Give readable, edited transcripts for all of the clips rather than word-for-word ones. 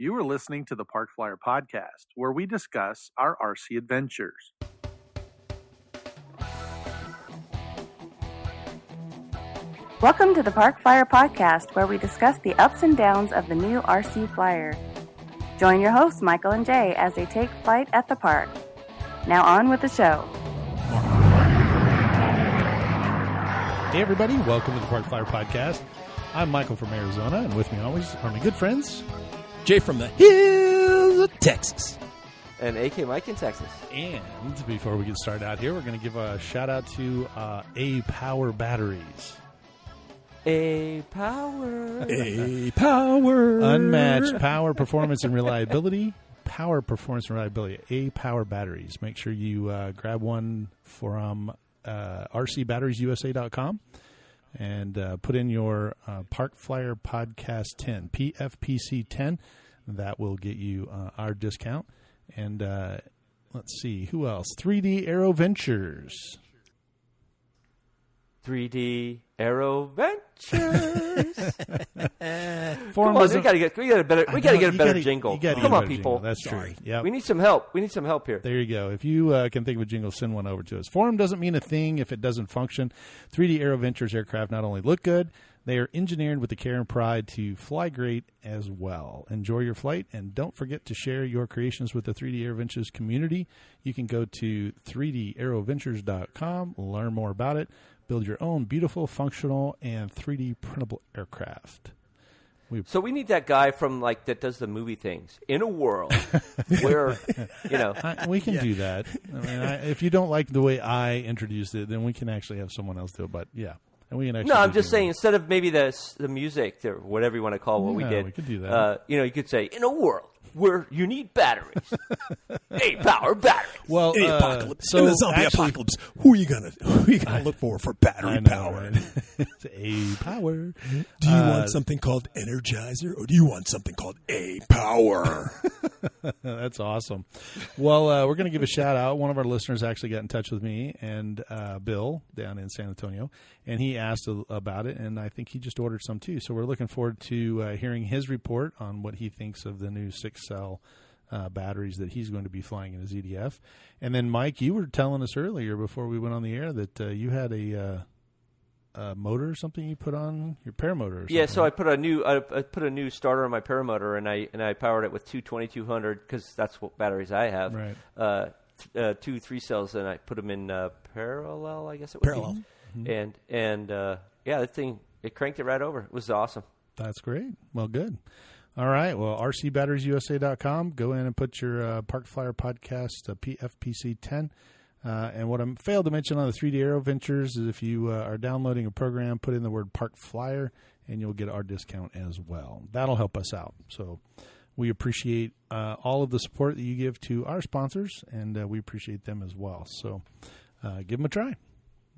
You are listening to the Parkflyer podcast, where we discuss our RC adventures. Welcome to the Parkflyer podcast, where we discuss the ups and downs of the new RC Flyer. Join your hosts, Michael and Jay, as they take flight at the park. Now on with the show. Hey everybody, welcome to the Parkflyer podcast. I'm Michael from Arizona, and with me always are my good friends, Jay from the hills of Texas. And AK Mike in Texas. And before we get started out here, we're going to give a shout out to A Power Batteries. A power. Unmatched power, performance, and reliability. Power, performance, and reliability. A Power Batteries. Make sure you grab one from rcbatteriesusa.com and put in your Parkflyer Podcast 10, PFPC 10. That will get you our discount. And let's see, who else? 3D Aero Ventures. 3D Aero Ventures. Come on, we gotta get a better jingle. Come on, people. That's true. Yep. We need some help. We need some help here. There you go. If you can think of a jingle, send one over to us. Forum doesn't mean a thing if it doesn't function. 3D Aero Ventures aircraft not only look good, they are engineered with the care and pride to fly great as well. Enjoy your flight, and don't forget to share your creations with the 3D Aero Ventures community. You can go to 3daeroventures.com, learn more about it. Build your own beautiful, functional, and 3D printable aircraft. So we need that guy from that does the movie things in a world where we can do that. I mean, if you don't like the way I introduced it, then we can actually have someone else do it. But yeah, and we can actually. No, I'm just saying instead of maybe the music or whatever you want to call what we did. We could do that. You could say in a world where you need batteries. A power batteries. Well, in the apocalypse. So in the zombie apocalypse, who are you gonna look for battery power? It's A power. Do you want something called Energizer, or do you want something called A power? That's awesome. Well, we're going to give a shout out. One of our listeners actually got in touch with me and Bill down in San Antonio, and he asked about it, and I think he just ordered some too. So we're looking forward to hearing his report on what he thinks of the new 6-cell batteries that he's going to be flying in his EDF. And then, Mike, you were telling us earlier before we went on the air that you had a motor or something you put on your paramotor. Or something. Yeah, so I put a new starter on my paramotor, and I powered it with two 2200 because that's what batteries I have. Right. 2 3-cells, and I put them in parallel. I guess it was parallel. Mm-hmm. And that thing, it cranked it right over. It was awesome. That's great. Well, good. All right. Well, rcbatteriesusa.com. Go in and put your Parkflyer podcast PFPC 10. And what I failed to mention on the 3D Aero Ventures is if you are downloading a program, put in the word Parkflyer, and you'll get our discount as well. That'll help us out. So we appreciate all of the support that you give to our sponsors, and we appreciate them as well. So give them a try.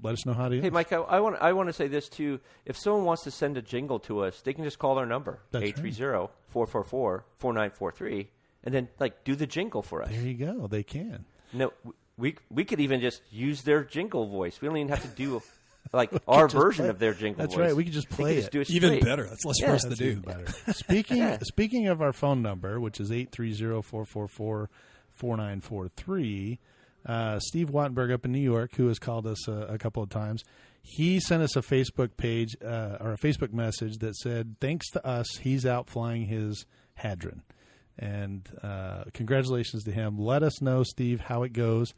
Let us know how to. Hey, Mike, I want to say this too. If someone wants to send a jingle to us, they can just call our number 830-444-4943, and then do the jingle for us. There you go. They can. No, we could even just use their jingle voice. We don't even have to do our version of their jingle voice. That's right. We could just play it. Do it even better. That's less for us to do. Better. Speaking of our phone number, which is 830-444-4943. Steve Wattenberg up in New York, who has called us a couple of times, he sent us a Facebook page or a Facebook message that said, thanks to us, he's out flying his Hadron. And congratulations to him. Let us know, Steve, how it goes.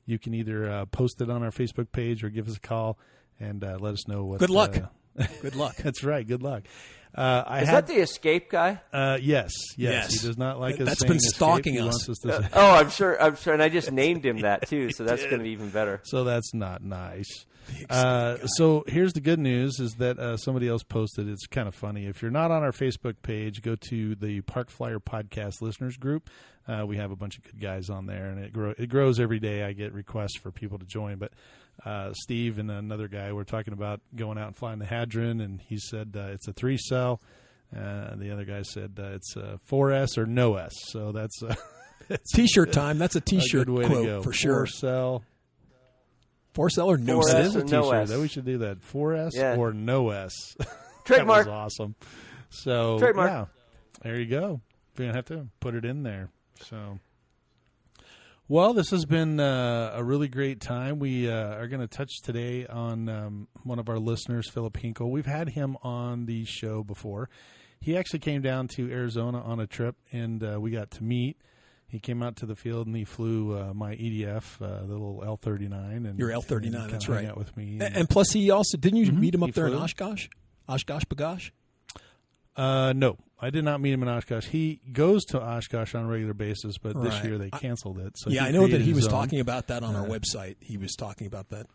You can either post it on our Facebook page or give us a call and let us know what. Good luck. Good luck. That's right. Good luck. Is that the escape guy? Yes. He does not like us. That's been stalking us. I'm sure. And I just named him that too, so that's going to be even better. So that's not nice. So here's the good news: is that somebody else posted. It's kind of funny. If you're not on our Facebook page, go to the Parkflyer Podcast Listeners Group. We have a bunch of good guys on there, and it grows every day. I get requests for people to join, but Steve and another guy were talking about going out and flying the Hadron, and he said it's a 3-cell. The other guy said it's 4S or no S. So that's T-shirt time. That's a T-shirt quote to go, for sure. 4-cell. 4-cell or no S? It is a T-shirt. That we should do that. 4S or no S. Trademark. That was awesome. So Trademark. Yeah, there you go. We're going to have to put it in there. So, well, this has been a really great time. We are going to touch today on one of our listeners, Philip Hinkle. We've had him on the show before. He actually came down to Arizona on a trip, and we got to meet. He came out to the field, and he flew my EDF, the little L-39. And, your L-39, that's right. Out with me. And plus, he also, didn't you meet him up there in Oshkosh? Oshkosh Bagosh? No, I did not meet him in Oshkosh. He goes to Oshkosh on a regular basis, but this Right. year they canceled it. So yeah, I know that he was talking about that on our website. He was talking about that.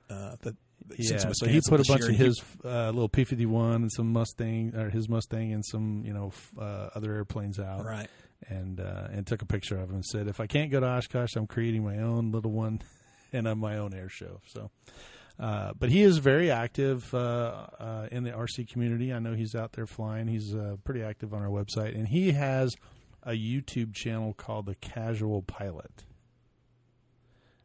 Yeah, so he put a bunch of his little P-51 and some Mustang, or his Mustang, and some other airplanes out, right? And took a picture of him and said, "If I can't go to Oshkosh, I'm creating my own little one, and on my own air show." So, but he is very active in the RC community. I know he's out there flying. He's pretty active on our website, and he has a YouTube channel called The Casual Pilot.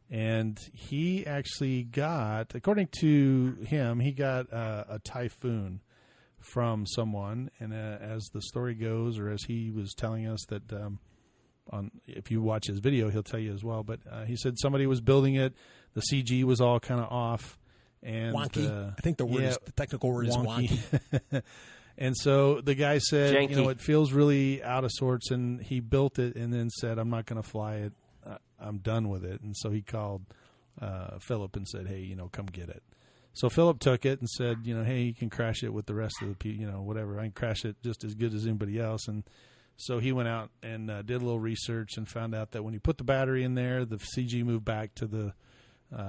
And he actually got, according to him, he got a Typhoon from someone. And as the story goes, or as he was telling us that, if you watch his video, he'll tell you as well. But he said somebody was building it. The CG was all kind of off. And wonky. I think the technical word is wonky. And so the guy said, Janky. it feels really out of sorts. And he built it and then said, I'm not going to fly it. I'm done with it. And so he called Philip and said, hey, come get it. So Philip took it and said, hey, you can crash it with the rest of the people, whatever. I can crash it just as good as anybody else. And so he went out and did a little research and found out that when you put the battery in there, the CG moved back to the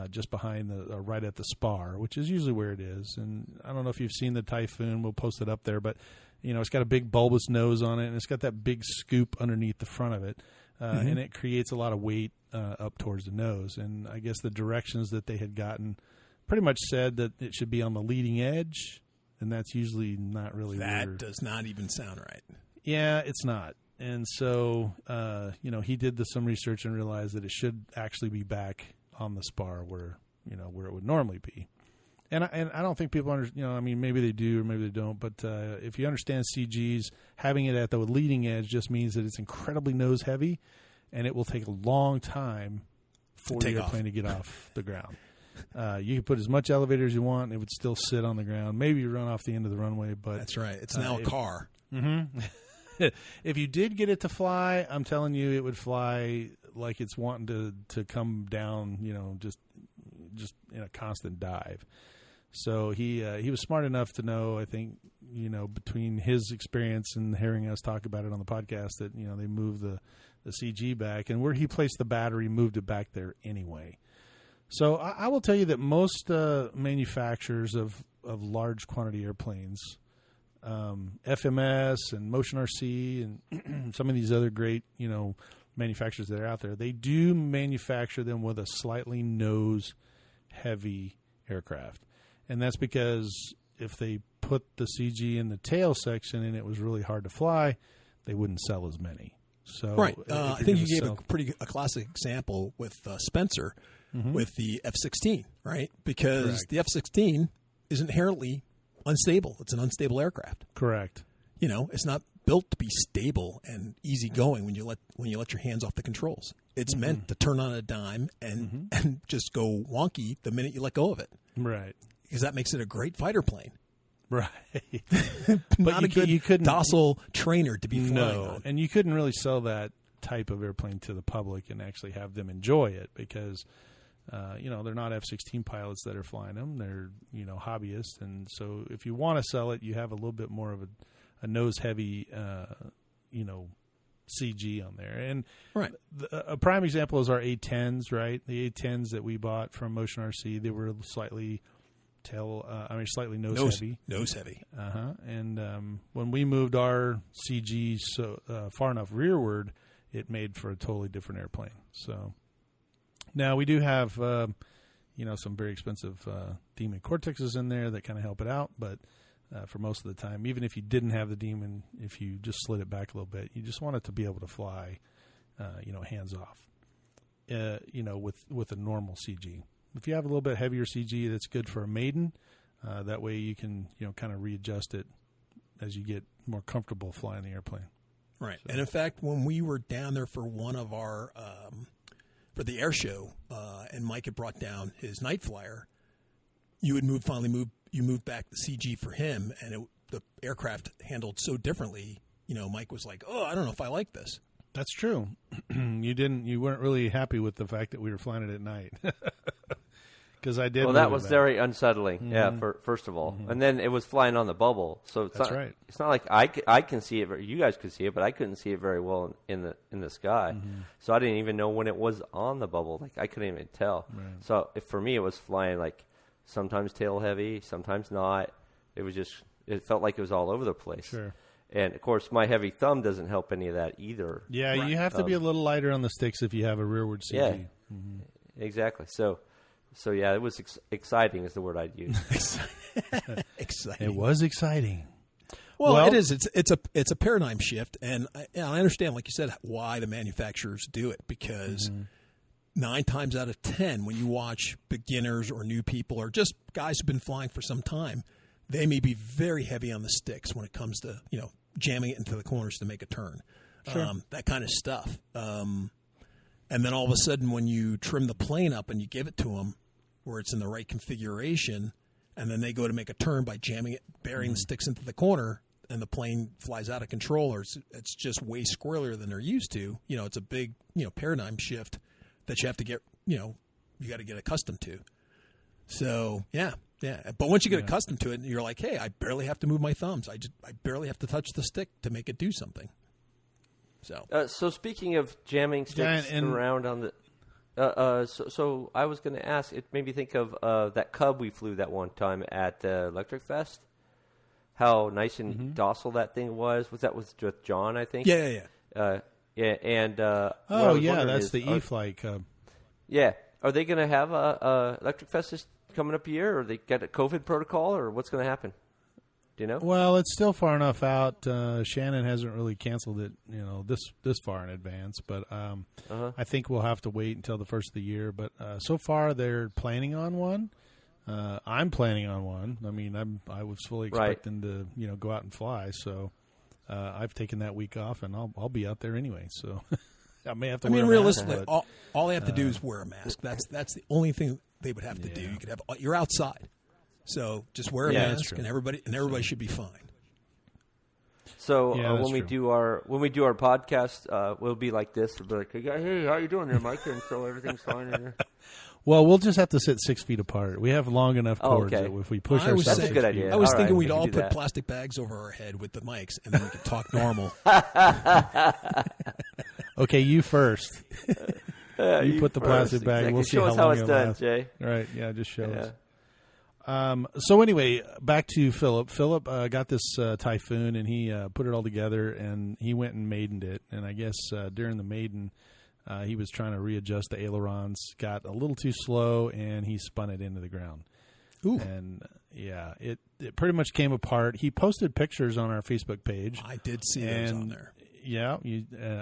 just behind right at the spar, which is usually where it is. And I don't know if you've seen the Typhoon. We'll post it up there. But, it's got a big bulbous nose on it, and it's got that big scoop underneath the front of it. And it creates a lot of weight up towards the nose. And I guess the directions that they had gotten pretty much said that it should be on the leading edge, and that's usually not really That does not even sound right. Yeah, it's not. And so, he did some research and realized that it should actually be back on the spar where it would normally be. And I don't think people understand, maybe they do or maybe they don't, but if you understand CGs, having it at the leading edge just means that it's incredibly nose heavy, and it will take a long time for the airplane to get off the ground. You can put as much elevator as you want, and it would still sit on the ground. Maybe you run off the end of the runway, but that's right. It's now a car. Mm-hmm. If you did get it to fly, I'm telling you, it would fly like it's wanting to come down, just in a constant dive. So he was smart enough to know, I think, between his experience and hearing us talk about it on the podcast, that they moved the CG back, and where he placed the battery moved it back there anyway. So I will tell you that most manufacturers of large quantity airplanes, FMS and Motion RC and some of these other great manufacturers that are out there, they do manufacture them with a slightly nose heavy aircraft. And that's because if they put the CG in the tail section and it was really hard to fly, they wouldn't sell as many. So right. I think you gave a classic example with Spencer with the F-16, right? Because Correct. the F-16 is inherently unstable. It's an unstable aircraft. Correct. It's not built to be stable and easygoing when you let your hands off the controls. It's meant to turn on a dime and just go wonky the minute you let go of it. Right. Because that makes it a great fighter plane. Right. Not a good docile trainer to be flying on. And you couldn't really sell that type of airplane to the public and actually have them enjoy it because, they're not F-16 pilots that are flying them. They're, hobbyists. And so if you want to sell it, you have a little bit more of a nose-heavy, CG on there. And right. A prime example is our A-10s, right? The A-10s that we bought from Motion RC, they were slightly slightly nose heavy. Nose heavy. And when we moved our CG far enough rearward, it made for a totally different airplane. So now we do have, some very expensive Demon Cortexes in there that kind of help it out. But for most of the time, even if you didn't have the Demon, if you just slid it back a little bit, you just want it to be able to fly, hands off, with a normal CG. If you have a little bit heavier CG, that's good for a maiden. That way you can, kind of readjust it as you get more comfortable flying the airplane. Right. So. And in fact, when we were down there for one of our for the air show, and Mike had brought down his night flyer, you would moved back the CG for him, and the aircraft handled so differently. Mike was like, "Oh, I don't know if I like this." That's true. You weren't really happy with the fact that we were flying it at night. Because I did. Well, that was very unsettling. Mm-hmm. Yeah, first of all, mm-hmm. And then it was flying on the bubble, so it's That's not. Right. It's not like I can see it. You guys could see it, but I couldn't see it very well in the sky. Mm-hmm. So I didn't even know when it was on the bubble. Like I couldn't even tell. Right. So for me, it was flying like sometimes tail heavy, sometimes not. It felt like it was all over the place. Sure. And of course, my heavy thumb doesn't help any of that either. Yeah, right. You have to be a little lighter on the sticks if you have a rearward CG. Yeah, exactly. So yeah, it was exciting is the word I'd use. Exciting. It was exciting. Well, it is. It's a paradigm shift, and I understand, like you said, why the manufacturers do it, because 9 times out of 10, when you watch beginners or new people or just guys who've been flying for some time, they may be very heavy on the sticks when it comes to jamming it into the corners to make a turn, that kind of stuff. And then all of a sudden, when you trim the plane up and you give it to them, where it's in the right configuration, and then they go to make a turn by jamming it, burying the sticks into the corner, and the plane flies out of control, or it's just way squirrelier than they're used to. It's a big paradigm shift that you have to get you got to get accustomed to. So yeah. But once you get accustomed to it, you're like, hey, I barely have to move my thumbs. I barely have to touch the stick to make it do something. So speaking of jamming sticks around on the. So I was going to ask. It made me think of that Cub we flew that one time at Electric Fest. How nice and docile that thing was. Was that with John? I think. Yeah. And that's the E-Flight Cub. Yeah, are they going to have a Electric Fest this coming up a year, or they got a COVID protocol, or what's going to happen? Do you know? Well, it's still far enough out. Shannon hasn't really canceled it, this far in advance. But I think we'll have to wait until the first of the year. But so far, they're planning on one. I'm planning on one. I mean, I was fully expecting to, go out and fly. So I've taken that week off, and I'll be out there anyway. So I may have to. Realistically, all they have to do is wear a mask. That's the only thing they would have to do. You could have you're outside. So just wear a mask, and everybody should be fine. So when we do our podcast, we'll be like this. We'll be like, "Hey, how you doing there, Mike?" And so everything's fine in there. Well, we'll just have to sit 6 feet apart. We have long enough cords that if we push ourselves, that's a good idea. I was thinking we'd all put plastic bags over our head with the mics, and then we could talk normal. Okay, you first. You put the plastic bag. We'll see how long how it's done, Jay. Right? Yeah, just show us. So anyway, back to Philip. Philip got this Typhoon, and he put it all together, and he went and maidened it. And I guess during the maiden, he was trying to readjust the ailerons, got a little too slow, and he spun it into the ground. Ooh. And it pretty much came apart. He posted pictures on our Facebook page. I did see those on there. Yeah,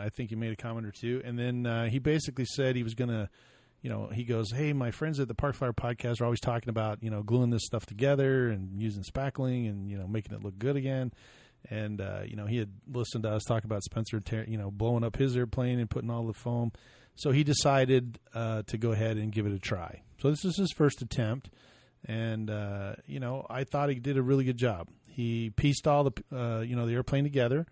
I think you made a comment or two. And then he basically said he was going to, he goes, hey, my friends at the Parkflier podcast are always talking about, gluing this stuff together and using spackling and, making it look good again. And, he had listened to us talk about Spencer, blowing up his airplane and putting all the foam. So he decided to go ahead and give it a try. So this is his first attempt. And, I thought he did a really good job. He pieced all the, the airplane together.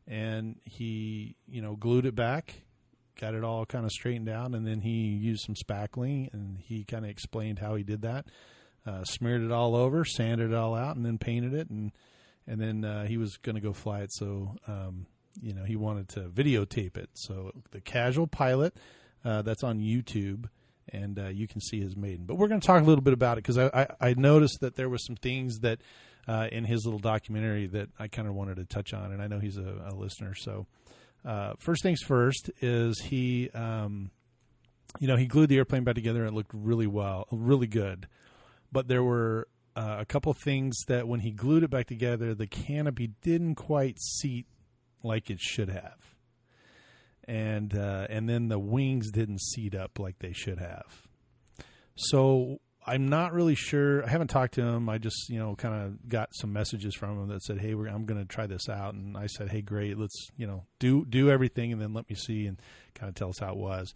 And he, glued it back, got it all kind of straightened out, and then he used some spackling, and he kind of explained how he did that. Smeared it all over, sanded it all out, and then painted it, and then he was going to go fly it. So, he wanted to videotape it. So the Casual Pilot, that's on YouTube, and you can see his maiden. But we're going to talk a little bit about it because I noticed that there were some things that in his little documentary that I kind of wanted to touch on, and I know he's a listener. So first things first is he glued the airplane back together and it looked really good. But there were a couple things that when he glued it back together, the canopy didn't quite seat like it should have. And then the wings didn't seat up like they should have. So I'm not really sure. I haven't talked to him. I just, kind of got some messages from him that said, hey, I'm going to try this out. And I said, hey, great. Let's, do everything and then let me see and kind of tell us how it was.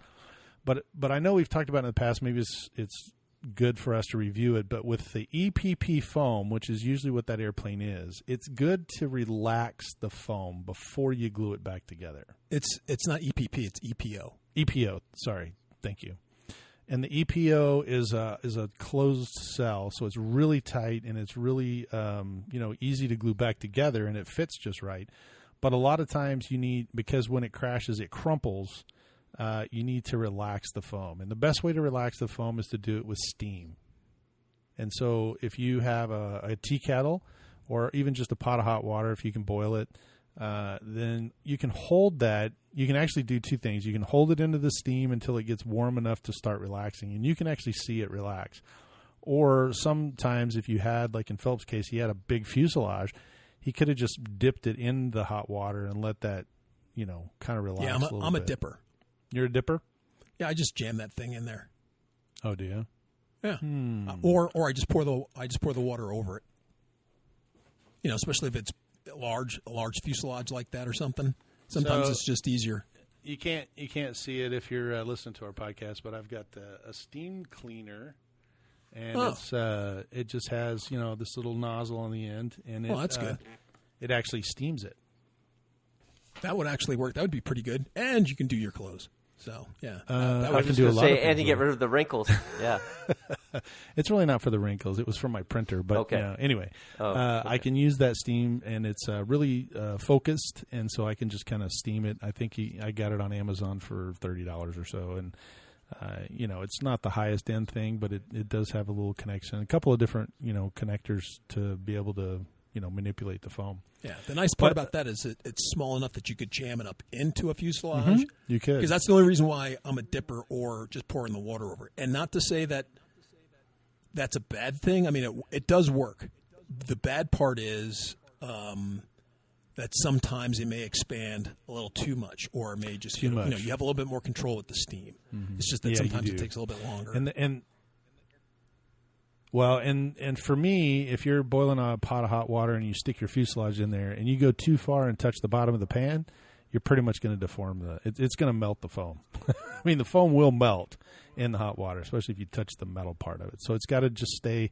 But I know we've talked about it in the past. Maybe it's good for us to review it. But with the EPP foam, which is usually what that airplane is, it's good to relax the foam before you glue it back together. It's not EPP. It's EPO. EPO. Sorry. Thank you. And the EPO is a closed cell, so it's really tight and it's really easy to glue back together, and it fits just right. But a lot of times because when it crashes, it crumples. You need to relax the foam, and the best way to relax the foam is to do it with steam. And so, if you have a tea kettle or even just a pot of hot water, if you can boil it, then you can hold that. You can actually do two things. You can hold it into the steam until it gets warm enough to start relaxing, and you can actually see it relax. Or sometimes if you had, like in Philip's case, he had a big fuselage, he could have just dipped it in the hot water and let that, kind of relax a little bit. I'm a dipper. You're a dipper? Yeah, I just jam that thing in there. Oh, do you? Yeah. Or I just pour the water over it. Especially if it's a large fuselage like that or something. Sometimes it's just easier. You can't see it if you're listening to our podcast, but I've got a steam cleaner, and it just has this little nozzle on the end, and that's good. It actually steams it. That would actually work. That would be pretty good, and you can do your clothes. So yeah, I can do a lot of things. And you get rid of the wrinkles. Yeah, it's really not for the wrinkles. It was for my printer. But okay. Anyway, I can use that steam, and it's really focused, and so I can just kind of steam it. I think I got it on Amazon for $30 or so, and it's not the highest end thing, but it does have a little connection, a couple of different connectors to be able to manipulate the foam. Yeah, the nice part about that is it's small enough that you could jam it up into a fuselage. Mm-hmm. You could. Because that's the only reason why I'm a dipper or just pouring the water over it. And not to say that that's a bad thing. I mean, it does work. The bad part is that sometimes it may expand a little too much, or it may just, you have a little bit more control with the steam. Mm-hmm. It's just that sometimes it takes a little bit longer. And for me, if you're boiling a pot of hot water and you stick your fuselage in there and you go too far and touch the bottom of the pan, you're pretty much going to deform it's going to melt the foam. I mean, the foam will melt in the hot water, especially if you touch the metal part of it. So it's got to just stay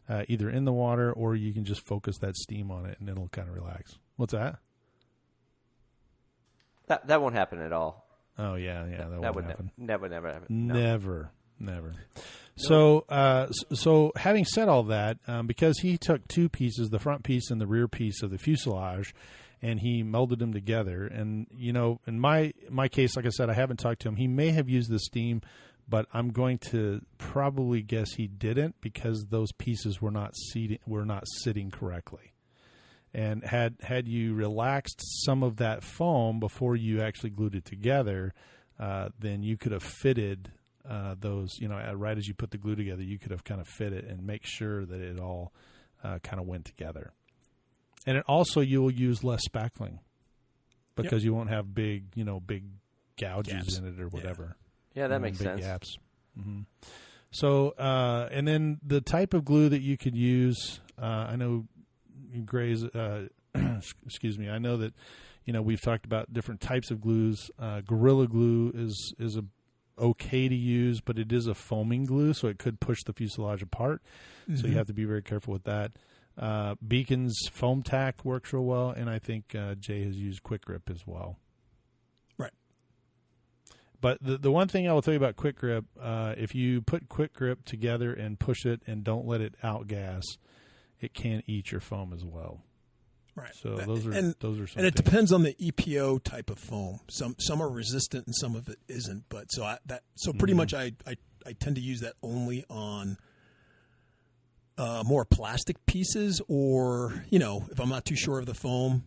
either in the water, or you can just focus that steam on it and it'll kind of relax. What's that? That won't happen at all. Oh, yeah, that won't happen. That would never happen. No. Never. So having said all that, because he took two pieces, the front piece and the rear piece of the fuselage, and he melded them together. And, in my case, like I said, I haven't talked to him. He may have used the steam, but I'm going to probably guess he didn't, because those pieces were not sitting correctly. And had you relaxed some of that foam before you actually glued it together, then you could have fitted those, right as you put the glue together, you could have kind of fit it and make sure that it all kind of went together. And you will use less spackling because you won't have big gouges gaps in it or whatever. Yeah, that makes big sense. Gaps. Mm-hmm. So, and then the type of glue that you could use, I know Gray's, excuse me, I know that, we've talked about different types of glues. Gorilla Glue is okay to use, but it is a foaming glue, so it could push the fuselage apart. Mm-hmm. So you have to be very careful with that. Beacon's foam tack works real well, and I think Jay has used Quick Grip as well. Right. But the one thing I will tell you about Quick Grip, if you put Quick Grip together and push it and don't let it outgas, it can eat your foam as well. Right. So those are some and it depends on the EPO type of foam. Some are resistant and some of it isn't. But pretty much I tend to use that only on more plastic pieces, or if I'm not too sure of the foam,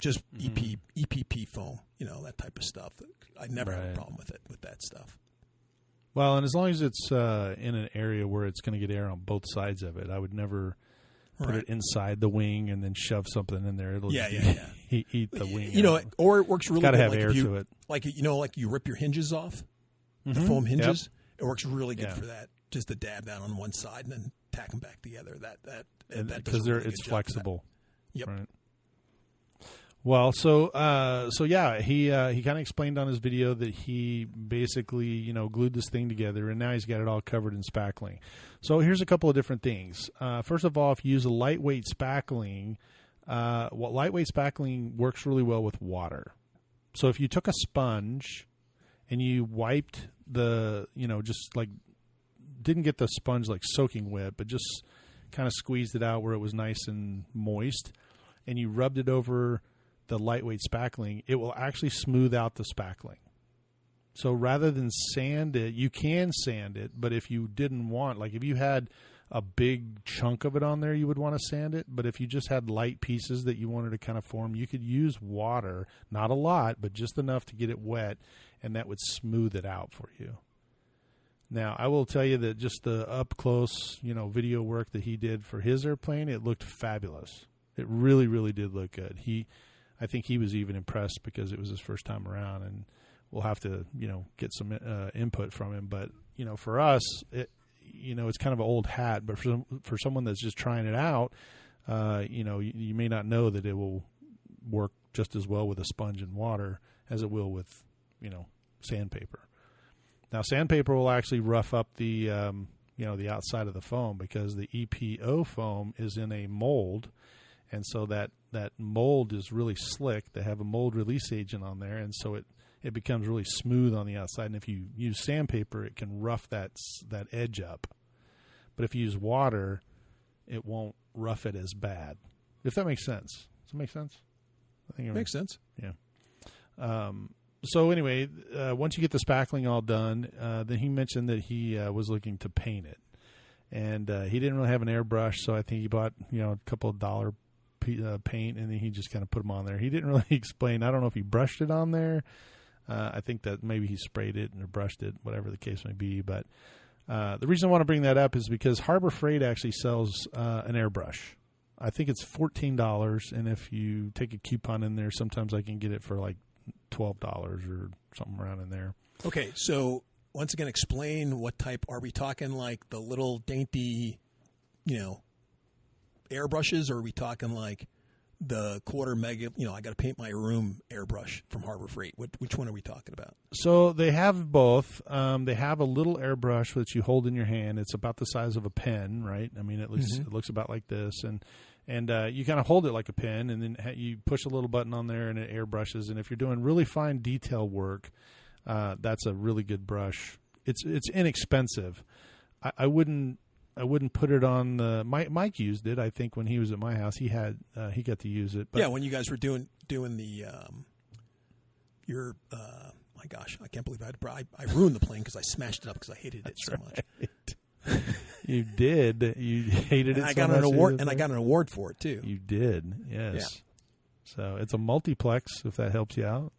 just EPP foam. That type of stuff. I never have a problem with that stuff. Well, and as long as it's in an area where it's going to get air on both sides of it, I would never put it inside the wing and then shove something in there. It'll eat the wing. Or it works really good. Got to have air to it. Like you rip your hinges off, the foam hinges. Yep. It works really good for that. just to dab that on one side and then tack them back together. That because it's flexible. Yep. Right. Well, so yeah, he kind of explained on his video that he basically, glued this thing together, and now he's got it all covered in spackling. So here's a couple of different things. First of all, if you use a lightweight spackling, lightweight spackling works really well with water. So if you took a sponge and you wiped just like didn't get the sponge like soaking wet, but just kind of squeezed it out where it was nice and moist, and you rubbed it over the lightweight spackling, it will actually smooth out the spackling. So rather than sand it, you can sand it, but if you didn't want, like if you had a big chunk of it on there, you would want to sand it. But if you just had light pieces that you wanted to kind of form, you could use water, not a lot, but just enough to get it wet, and that would smooth it out for you. Now, I will tell you that just the up-close, video work that he did for his airplane, it looked fabulous. It really, really did look good. I think he was even impressed because it was his first time around, and we'll have to, get some input from him. But, for us, it's kind of an old hat, but for someone that's just trying it out, you may not know that it will work just as well with a sponge and water as it will with, sandpaper. Now, sandpaper will actually rough up the, the outside of the foam because the EPO foam is in a mold. And so that mold is really slick. They have a mold release agent on there, and so it becomes really smooth on the outside. And if you use sandpaper, it can rough that edge up. But if you use water, it won't rough it as bad. If that makes sense. Does it make sense? I think it makes sense. Yeah. So anyway, once you get the spackling all done, then he mentioned that he was looking to paint it. And he didn't really have an airbrush, so I think he bought a couple of $1 paint, and then he just kind of put them on there. He didn't really explain. I don't know if he brushed it on there. I think that maybe he sprayed it or brushed it, whatever the case may be. But the reason I want to bring that up is because Harbor Freight actually sells an airbrush. I think it's $14, and if you take a coupon in there, sometimes I can get it for like $12 or something around in there. Okay, so once again, explain what type. Are we talking like the little dainty, airbrushes, or are we talking like the quarter mega, I got to paint my room airbrush from Harbor Freight? Which one are we talking about? So they have both. They have a little airbrush that you hold in your hand. It's about the size of a pen, right? I mean, it looks about like this, and you kind of hold it like a pen, and then you push a little button on there, and it airbrushes. And if you're doing really fine detail work, that's a really good brush. It's inexpensive. I wouldn't put it on the. Mike used it. I think when he was at my house, he got to use it. But yeah, when you guys were doing the my gosh, I can't believe I ruined the plane because I smashed it up because I hated it so much. You did. You hated it. I got an award, and I got an award for it too. You did. Yes. Yeah. So it's a multiplex. If that helps you out.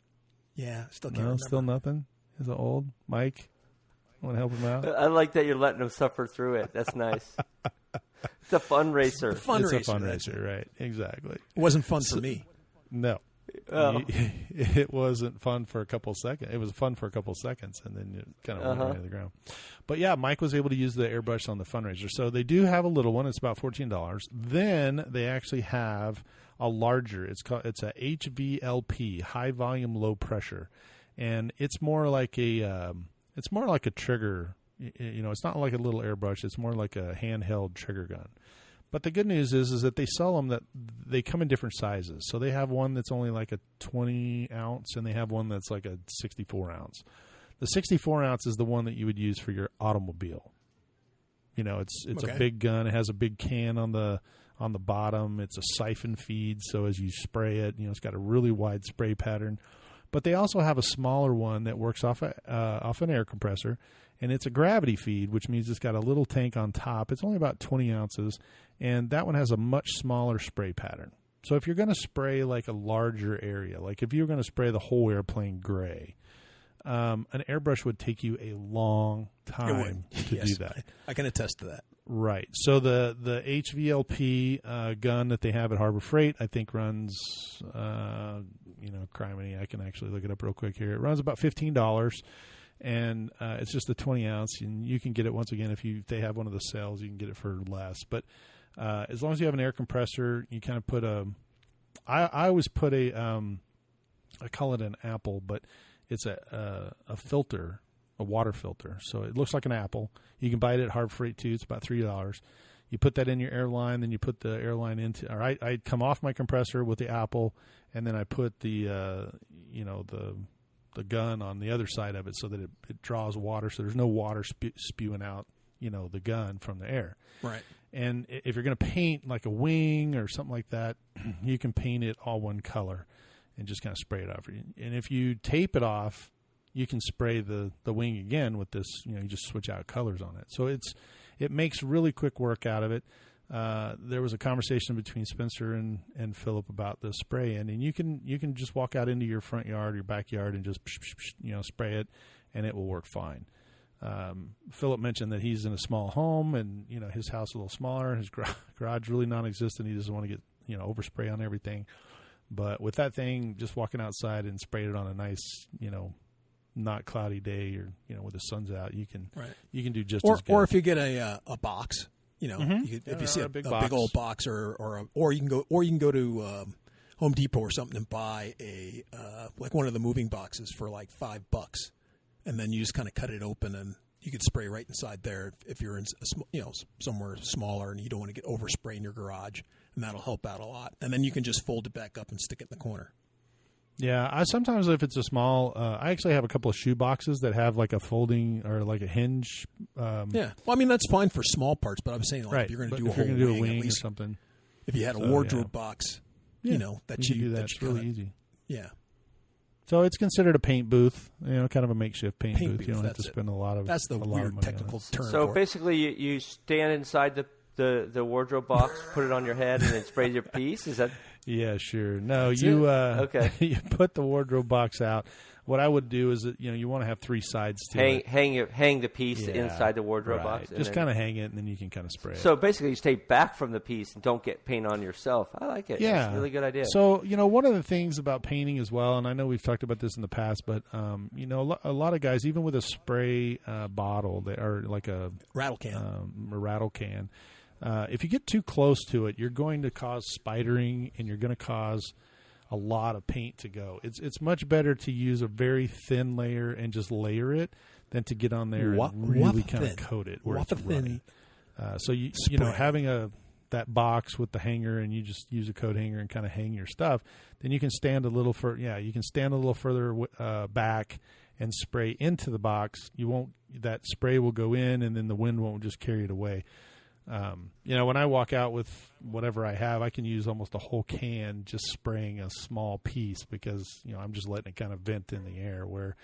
Yeah. Still can't remember. Still nothing. Is it old, Mike? Want to help him out? I like that you're letting him suffer through it. That's nice. It's a fundraiser. It's a fundraiser, right? Exactly. It wasn't fun for me. No. Oh. It wasn't fun for a couple of seconds. It was fun for a couple of seconds, and then it kind of went right to the ground. But yeah, Mike was able to use the airbrush on the fundraiser. So they do have a little one. It's about $14. Then they actually have a larger. It's a HVLP, high volume, low pressure, and it's more like a trigger. It's not like a little airbrush. It's more like a handheld trigger gun. But the good news is that they sell them that they come in different sizes. So they have one that's only like a 20 ounce, and they have one that's like a 64 ounce. The 64 ounce is the one that you would use for your automobile. It's okay. A big gun. It has a big can on the bottom. It's a siphon feed, so as you spray it, it's got a really wide spray pattern. But they also have a smaller one that works off an air compressor, and it's a gravity feed, which means it's got a little tank on top. It's only about 20 ounces, and that one has a much smaller spray pattern. So if you're going to spray like a larger area, like if you were going to spray the whole airplane gray, an airbrush would take you a long time to do that. I can attest to that. Right. So the HVLP gun that they have at Harbor Freight, I think runs, criminy, I can actually look it up real quick here. It runs about $15. and it's just a 20 ounce, and you can get it once again if they have one of the sales, you can get it for less. But as long as you have an air compressor, you kind of put I always put I call it an apple, but it's a filter, a water filter. So it looks like an apple. You can buy it at Harbor Freight too. It's about $3. You put that in your airline, then you put the airline into. Or I come off my compressor with the apple, and then I put the the gun on the other side of it so that it draws water. So there's no water spewing out, the gun from the air. Right. And if you're going to paint like a wing or something like that, you can paint it all one color and just kind of spray it off. And if you tape it off, you can spray the wing again with this, you just switch out colors on it. So it makes really quick work out of it. There was a conversation between Spencer and Philip about the spray, and you can just walk out into your front yard, your backyard, and just spray it, and it will work fine. Philip mentioned that he's in a small home, and his house is a little smaller, his garage really non-existent. He doesn't want to get overspray on everything. But with that thing, just walking outside and spraying it on a nice not cloudy day, or with the sun's out, you can do just as good. Or if you get a box. If you see a big old box, or you can go to Home Depot or something and buy a like one of the moving boxes for like $5, and then you just kind of cut it open and you could spray right inside there if you're in somewhere smaller and you don't want to get overspray in your garage, and that'll help out a lot. And then you can just fold it back up and stick it in the corner. Yeah, I sometimes, if it's a small, I actually have a couple of shoe boxes that have like a folding or like a hinge. Yeah, well, I mean that's fine for small parts, but I'm saying like if you're going to do a wing or something, if you had a wardrobe box, that you can do that. It's really easy. Yeah. So it's considered a paint booth, kind of a makeshift paint booth. You don't have to spend a lot of. That's the weird technical term. So basically, you stand inside the wardrobe box, put it on your head, and then spray your piece. Is that? Yeah, sure. No, okay. You put the wardrobe box out. What I would do is that you want to have three sides to it. Hang the piece inside the wardrobe box. Just kind of hang it, and then you can kind of spray it. So basically, you stay back from the piece and don't get paint on yourself. I like it. Yeah, that's a really good idea. So one of the things about painting as well, and I know we've talked about this in the past, but a lot of guys, even with a spray bottle, or like a rattle can, if you get too close to it, you're going to cause spidering, and you're going to cause a lot of paint to go. It's much better to use a very thin layer and just layer it than to get on there and really kind of coat it where it's runny. So having that box with the hanger, and you just use a coat hanger and kind of hang your stuff, then you can stand a little further back and spray into the box. That spray will go in, and then the wind won't just carry it away. When I walk out with whatever I have, I can use almost a whole can just spraying a small piece, because I'm just letting it kind of vent in the air, where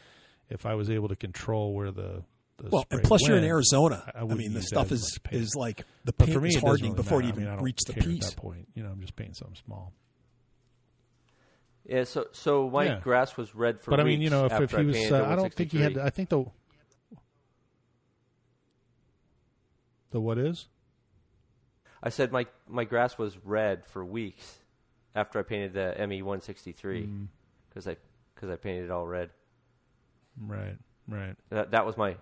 if I was able to control where the spray and plus went, you're in Arizona. I mean, the stuff is like the paint is hardening before it even reaches the piece. At that point, I'm just painting something small. Yeah, so my grass was red for weeks. But I mean, if he was, I don't think he had. I think the what is? I said my grass was red for weeks after I painted the ME 163 because I painted it all red. Right. That was my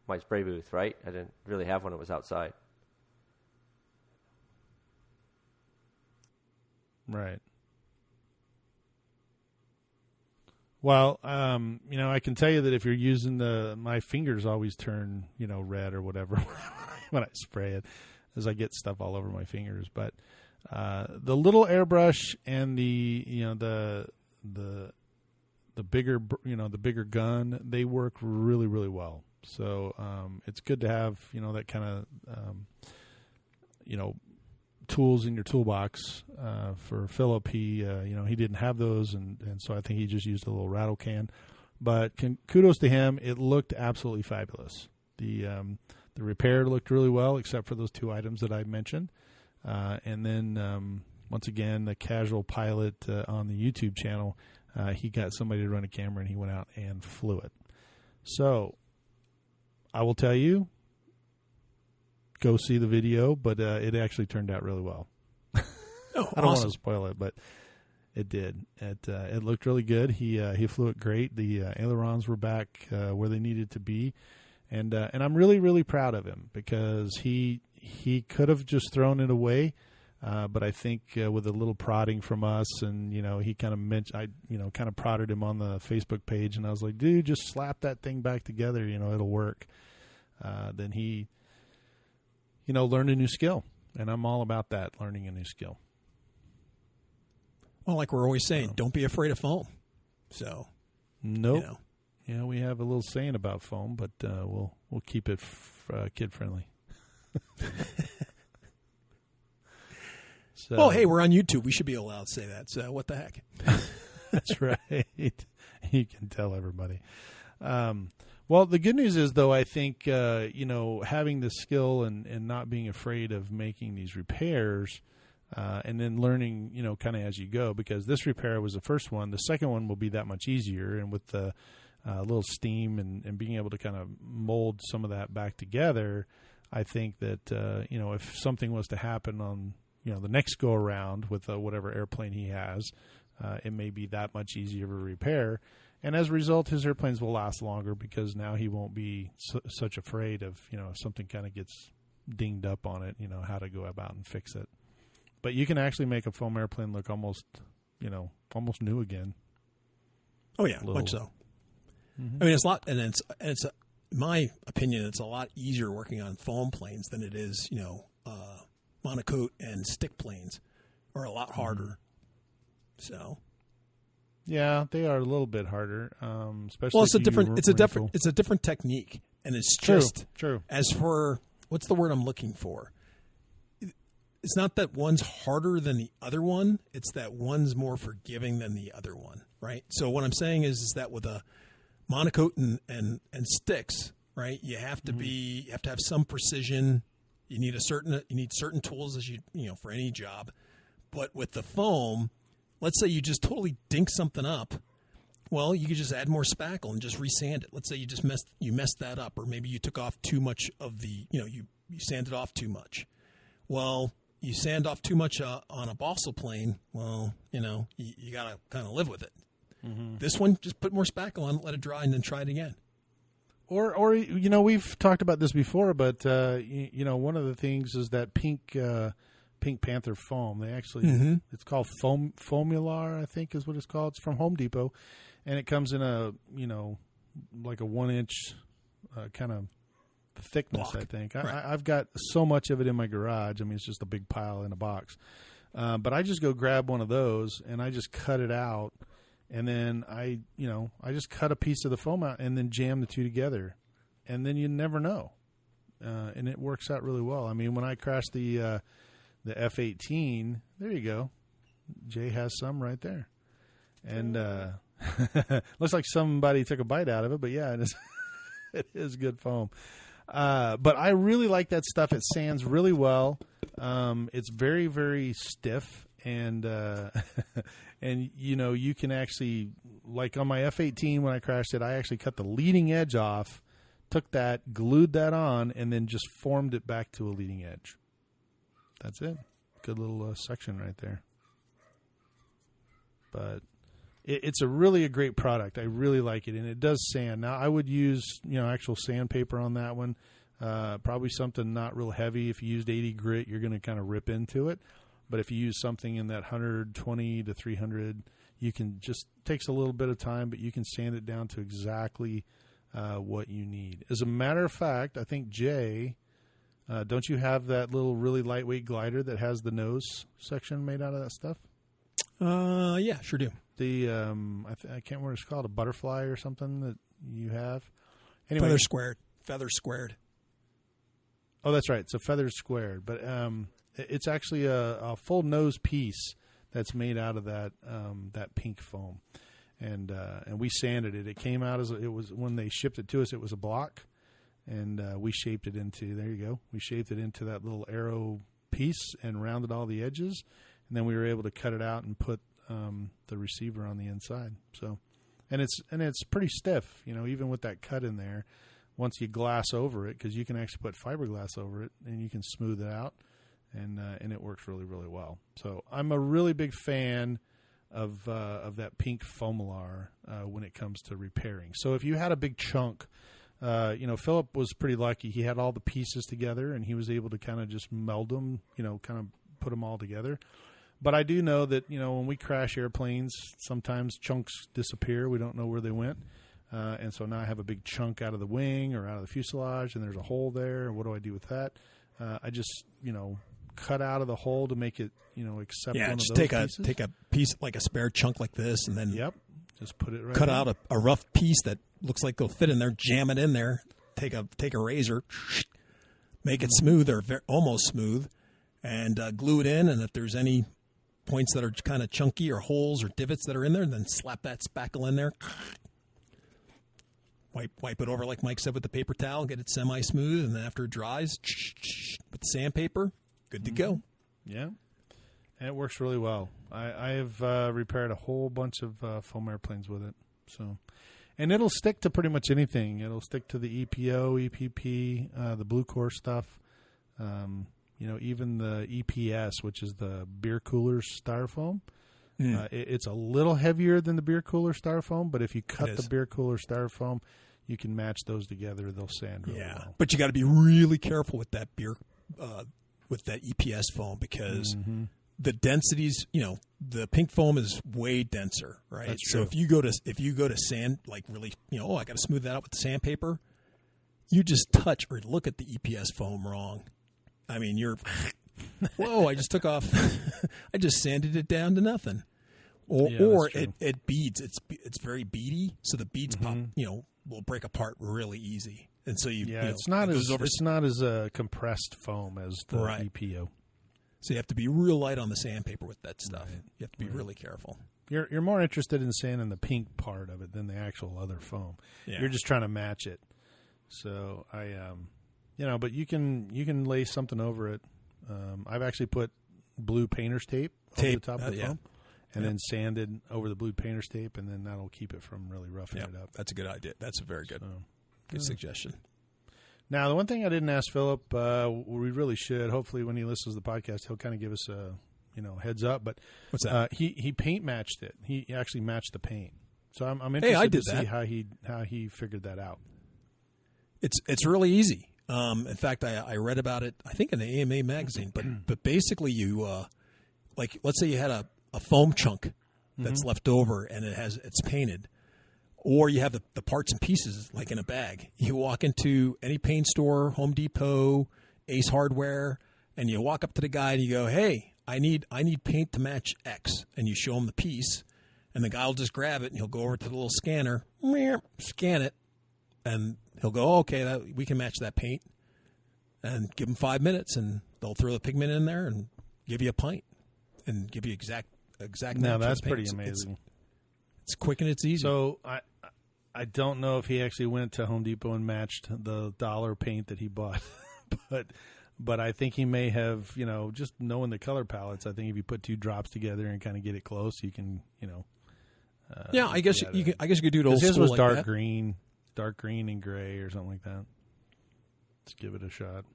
my spray booth, right? I didn't really have one; it was outside. Right. Well, I can tell you that if you're using my fingers always turn, red or whatever when I spray it, as I get stuff all over my fingers. But the little airbrush and the bigger the bigger gun, they work really, really well. So it's good to have that kind of tools in your toolbox. For Philip, he didn't have those, and so I think he just used a little rattle can. But kudos to him, it looked absolutely fabulous. The repair looked really well, except for those two items that I mentioned. And then, once again, the casual pilot on the YouTube channel, he got somebody to run a camera, and he went out and flew it. So I will tell you, go see the video, but it actually turned out really well. Oh, I don't want to spoil it, but It did. It looked really good. He flew it great. The ailerons were back where they needed to be, and I'm really, really proud of him because he could have just thrown it away. But I think with a little prodding from us, and he kind of kind of prodded him on the Facebook page, and I was like, dude, just slap that thing back together, it'll work. Then he, learned a new skill, and I'm all about that, learning a new skill. Well, like we're always saying, don't be afraid of foam. So, nope. Yeah, we have a little saying about foam, but we'll keep it kid friendly. Well, hey, we're on YouTube. We should be allowed to say that. So what the heck? That's right. You can tell everybody. Well, the good news is, though, I think, having the skill and not being afraid of making these repairs and then learning, kind of as you go, because this repair was the first one. The second one will be that much easier. And with the little steam and being able to kind of mold some of that back together, I think that, if something was to happen on, the next go around with whatever airplane he has, it may be that much easier to repair. And as a result, his airplanes will last longer because now he won't be such afraid of, if something kind of gets dinged up on it, how to go about and fix it. But you can actually make a foam airplane look almost new again. Oh yeah, much so. Mm-hmm. I mean, it's a lot, and it's in my opinion, it's a lot easier working on foam planes than it is, monocoque and stick planes are a lot harder. So, yeah, they are a little bit harder. Especially well, it's a different technique, and it's just true. As for what's the word I'm looking for? It's not that one's harder than the other one. It's that one's more forgiving than the other one, right? So what I'm saying is that with a monocoque and sticks, right? You have to have some precision. You need certain tools as you for any job. But with the foam, let's say you just totally dink something up. Well, you could just add more spackle and just resand it. Let's say you messed that up, or maybe you took off too much of the you sanded off too much. Well, you sand off too much on a balsa plane. Well, you gotta kind of live with it. Mm-hmm. This one, just put more spackle on it, let it dry, and then try it again. Or we've talked about this before, but one of the things is that Pink Panther foam. They actually it's called Foamular, I think is what it's called. It's from Home Depot, and it comes in a like a 1-inch kind of thickness. Block. I think right. I've got so much of it in my garage. I mean, it's just a big pile in a box. But I just go grab one of those and I just cut it out. And then I just cut a piece of the foam out and then jam the two together. And then you never know. And it works out really well. I mean, when I crashed the F-18, there you go. Jay has some right there. And looks like somebody took a bite out of it, but yeah, it is good foam. But I really like that stuff. It sands really well. It's very, very stiff. And and you can actually, like on my F-18 when I crashed it, I actually cut the leading edge off, took that, glued that on, and then just formed it back to a leading edge. That's it. Good little section right there. But it's a great product. I really like it, and it does sand. Now I would use actual sandpaper on that one. Probably something not real heavy. If you used 80 grit, you're going to kind of rip into it. But if you use something in that 120 to 300, you can takes a little bit of time, but you can sand it down to exactly what you need. As a matter of fact, I think, Jay, don't you have that little really lightweight glider that has the nose section made out of that stuff? Yeah, sure do. The I can't remember what it's called, a butterfly or something that you have. Anyway, feather squared. Oh, that's right. It's a feather squared, but it's actually a full nose piece that's made out of that pink foam, and we sanded it. It came out it was when they shipped it to us. It was a block, and we shaped it into. There you go. We shaped it into that little arrow piece and rounded all the edges, and then we were able to cut it out and put the receiver on the inside. So, and it's pretty stiff. Even with that cut in there. Once you glass over it, because you can actually put fiberglass over it, and you can smooth it out, and it works really, really well. So I'm a really big fan of that pink foamular when it comes to repairing. So if you had a big chunk, Philip was pretty lucky. He had all the pieces together, and he was able to kind of just meld them, kind of put them all together. But I do know that, when we crash airplanes, sometimes chunks disappear. We don't know where they went. And so now I have a big chunk out of the wing or out of the fuselage, and there's a hole there. What do I do with that? I just, cut out of the hole to make it, accept one of those pieces. Take a piece, like a spare chunk like this, and then just put it right cut in. out a rough piece that looks like it'll fit in there, jam it in there, take a razor, make it smooth or almost smooth, and glue it in. And if there's any points that are kind of chunky or holes or divots that are in there, then slap that spackle in there. Wipe it over, like Mike said, with the paper towel, get it semi-smooth, and then after it dries, with the sandpaper, good to go. Yeah, and it works really well. I have repaired a whole bunch of foam airplanes with it. So, and it'll stick to pretty much anything. It'll stick to the EPO, EPP, the Blue Core stuff. Even the EPS, which is the beer cooler styrofoam. It's a little heavier than the beer cooler styrofoam, but if you cut the beer cooler styrofoam, you can match those together. They'll sand really well. But you got to be really careful with that with that EPS foam, because the densities, the pink foam is way denser, right? That's so true. if you go to sand, like really, I got to smooth that out with the sandpaper, you just touch or look at the EPS foam wrong. I mean, you're, whoa, I just took off, I just sanded it down to nothing. Or it beads. It's very beady, so the beads pop, will break apart really easy. And so it's not as compressed foam as the EPO. So you have to be real light on the sandpaper with that stuff. Right. You have to be really careful. You're more interested in sanding the pink part of it than the actual other foam. Yeah. You're just trying to match it. So but you can lay something over it. I've actually put blue painter's tape over the top of the foam. And then sanded over the blue painter's tape, and then that'll keep it from really roughing it up. That's a good idea. That's a very good suggestion. Now, the one thing I didn't ask Philip, we really should. Hopefully, when he listens to the podcast, he'll kind of give us a heads up. But what's that? He paint matched it. He actually matched the paint. So I'm interested to see how he figured that out. It's really easy. In fact, I read about it, I think in the AMA magazine. But basically, you let's say you had a foam chunk that's left over and it's painted, or you have the parts and pieces like in a bag. You walk into any paint store, Home Depot, Ace Hardware, and you walk up to the guy and you go, "Hey, I need paint to match X," and you show him the piece, and the guy will just grab it and he'll go over to the little scanner, scan it, and he'll go, "Okay, we can match that paint," and give him 5 minutes, and they'll throw the pigment in there and give you a pint and give you exact. Now that's pretty amazing. It's quick and it's easy. So I don't know if he actually went to Home Depot and matched the dollar paint that he bought, but I think he may have, just knowing the color palettes. I think if you put two drops together and kind of get it close, you can, I guess you could do it old school. His was like dark green and gray or something like that. Let's give it a shot.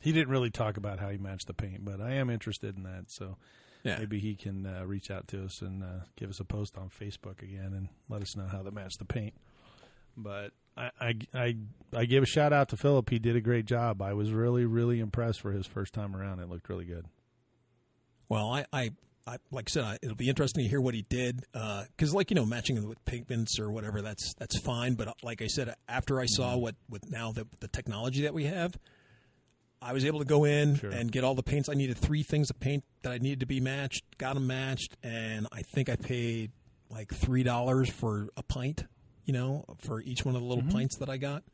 He didn't really talk about how he matched the paint, but I am interested in that. So. Yeah. Maybe he can reach out to us and give us a post on Facebook again and let us know how to match the paint. But I give a shout out to Philip. He did a great job. I was really, really impressed for his first time around. It looked really good. Well, I like I said, it'll be interesting to hear what he did because, matching with pigments or whatever, that's fine. But like I said, after I saw what now the technology that we have, I was able to go in and get all the paints. I needed 3 things of paint that I needed to be matched, got them matched, and I think I paid like $3 for a pint, for each one of the little pints that I got.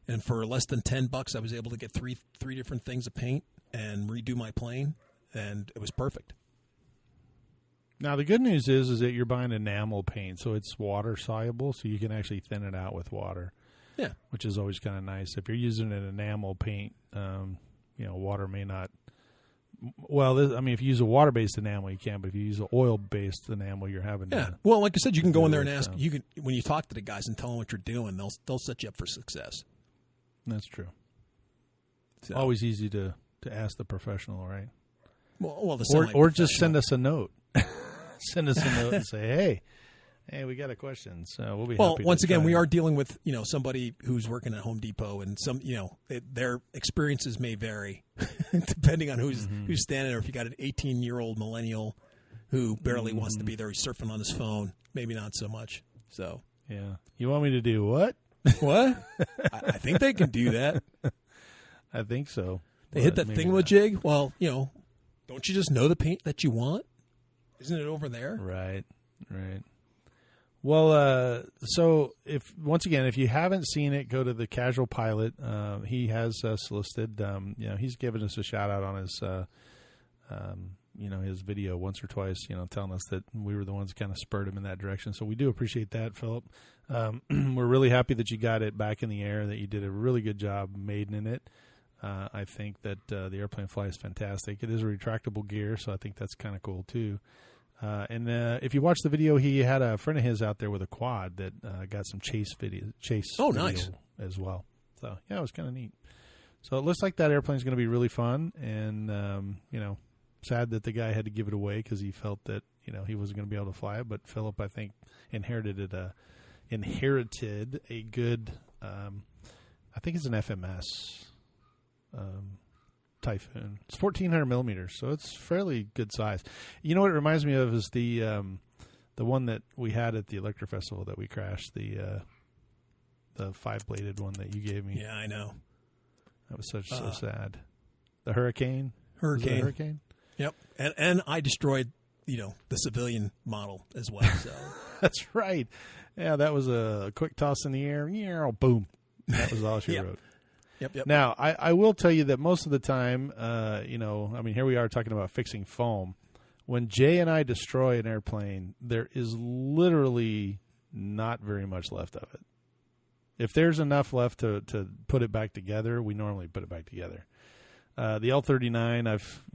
And for less than $10, I was able to get three different things of paint and redo my plane, and it was perfect. Now, the good news is that you're buying enamel paint, so it's water soluble, so you can actually thin it out with water. Yeah, which is always kind of nice. If you're using an enamel paint, water may not. Well, if you use a water-based enamel, you can. But if you use an oil-based enamel, you're having to. Well, like I said, you can go in there and ask. You can when you talk to the guys and tell them what you're doing, they'll set you up for success. That's true. So. Always easy to ask the professional, right? Well, or just send us a note. send us a note and say, hey, we got a question. So we'll be well. happy Once to again, we are dealing with somebody who's working at Home Depot, and some their experiences may vary depending on who's standing there. If you got an 18-year-old millennial who barely wants to be there, he's surfing on his phone, maybe not so much. So yeah, you want me to do what? What? I think they can do that. I think so. They hit that thingamajig. Well, don't you just know the paint that you want? Isn't it over there? Right. Well, so if you haven't seen it, go to the Casual Pilot. He has solicited. He's given us a shout out on his, his video once or twice. Telling us that we were the ones that kind of spurred him in that direction. So we do appreciate that, Philip. We're really happy that you got it back in the air. That you did a really good job maiden it. I think that the airplane flies fantastic. It is a retractable gear, so I think that's kind of cool too. And if you watch the video, he had a friend of his out there with a quad that got some chase video. Nice. As well. So yeah, it was kind of neat. So it looks like that airplane's going to be really fun, and sad that the guy had to give it away because he felt that he wasn't going to be able to fly it. But Philip, I think, inherited a good. I think it's an FMS Typhoon. It's 1,400 millimeters, so it's fairly good size. You know what it reminds me of is the one that we had at the Electric Festival that we crashed, the 5-bladed one that you gave me. Yeah, I know. That was so sad. The Hurricane. Hurricane. Yep, and I destroyed the civilian model as well. So that's right. Yeah, that was a quick toss in the air. Yeah, boom. That was all she wrote. Yep. Now, I will tell you that most of the time, here we are talking about fixing foam. When Jay and I destroy an airplane, there is literally not very much left of it. If there's enough left to put it back together, we normally put it back together. The L-39, I've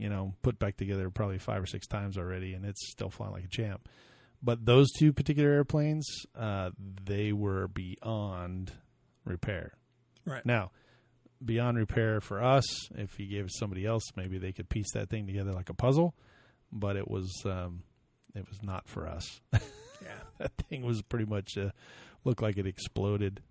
put back together probably 5 or 6 times already, and it's still flying like a champ. But those two particular airplanes, they were beyond repair. Right. Now, beyond repair for us, if you gave it to somebody else, maybe they could piece that thing together like a puzzle, but it was not for us. Yeah. That thing was pretty much looked like it exploded.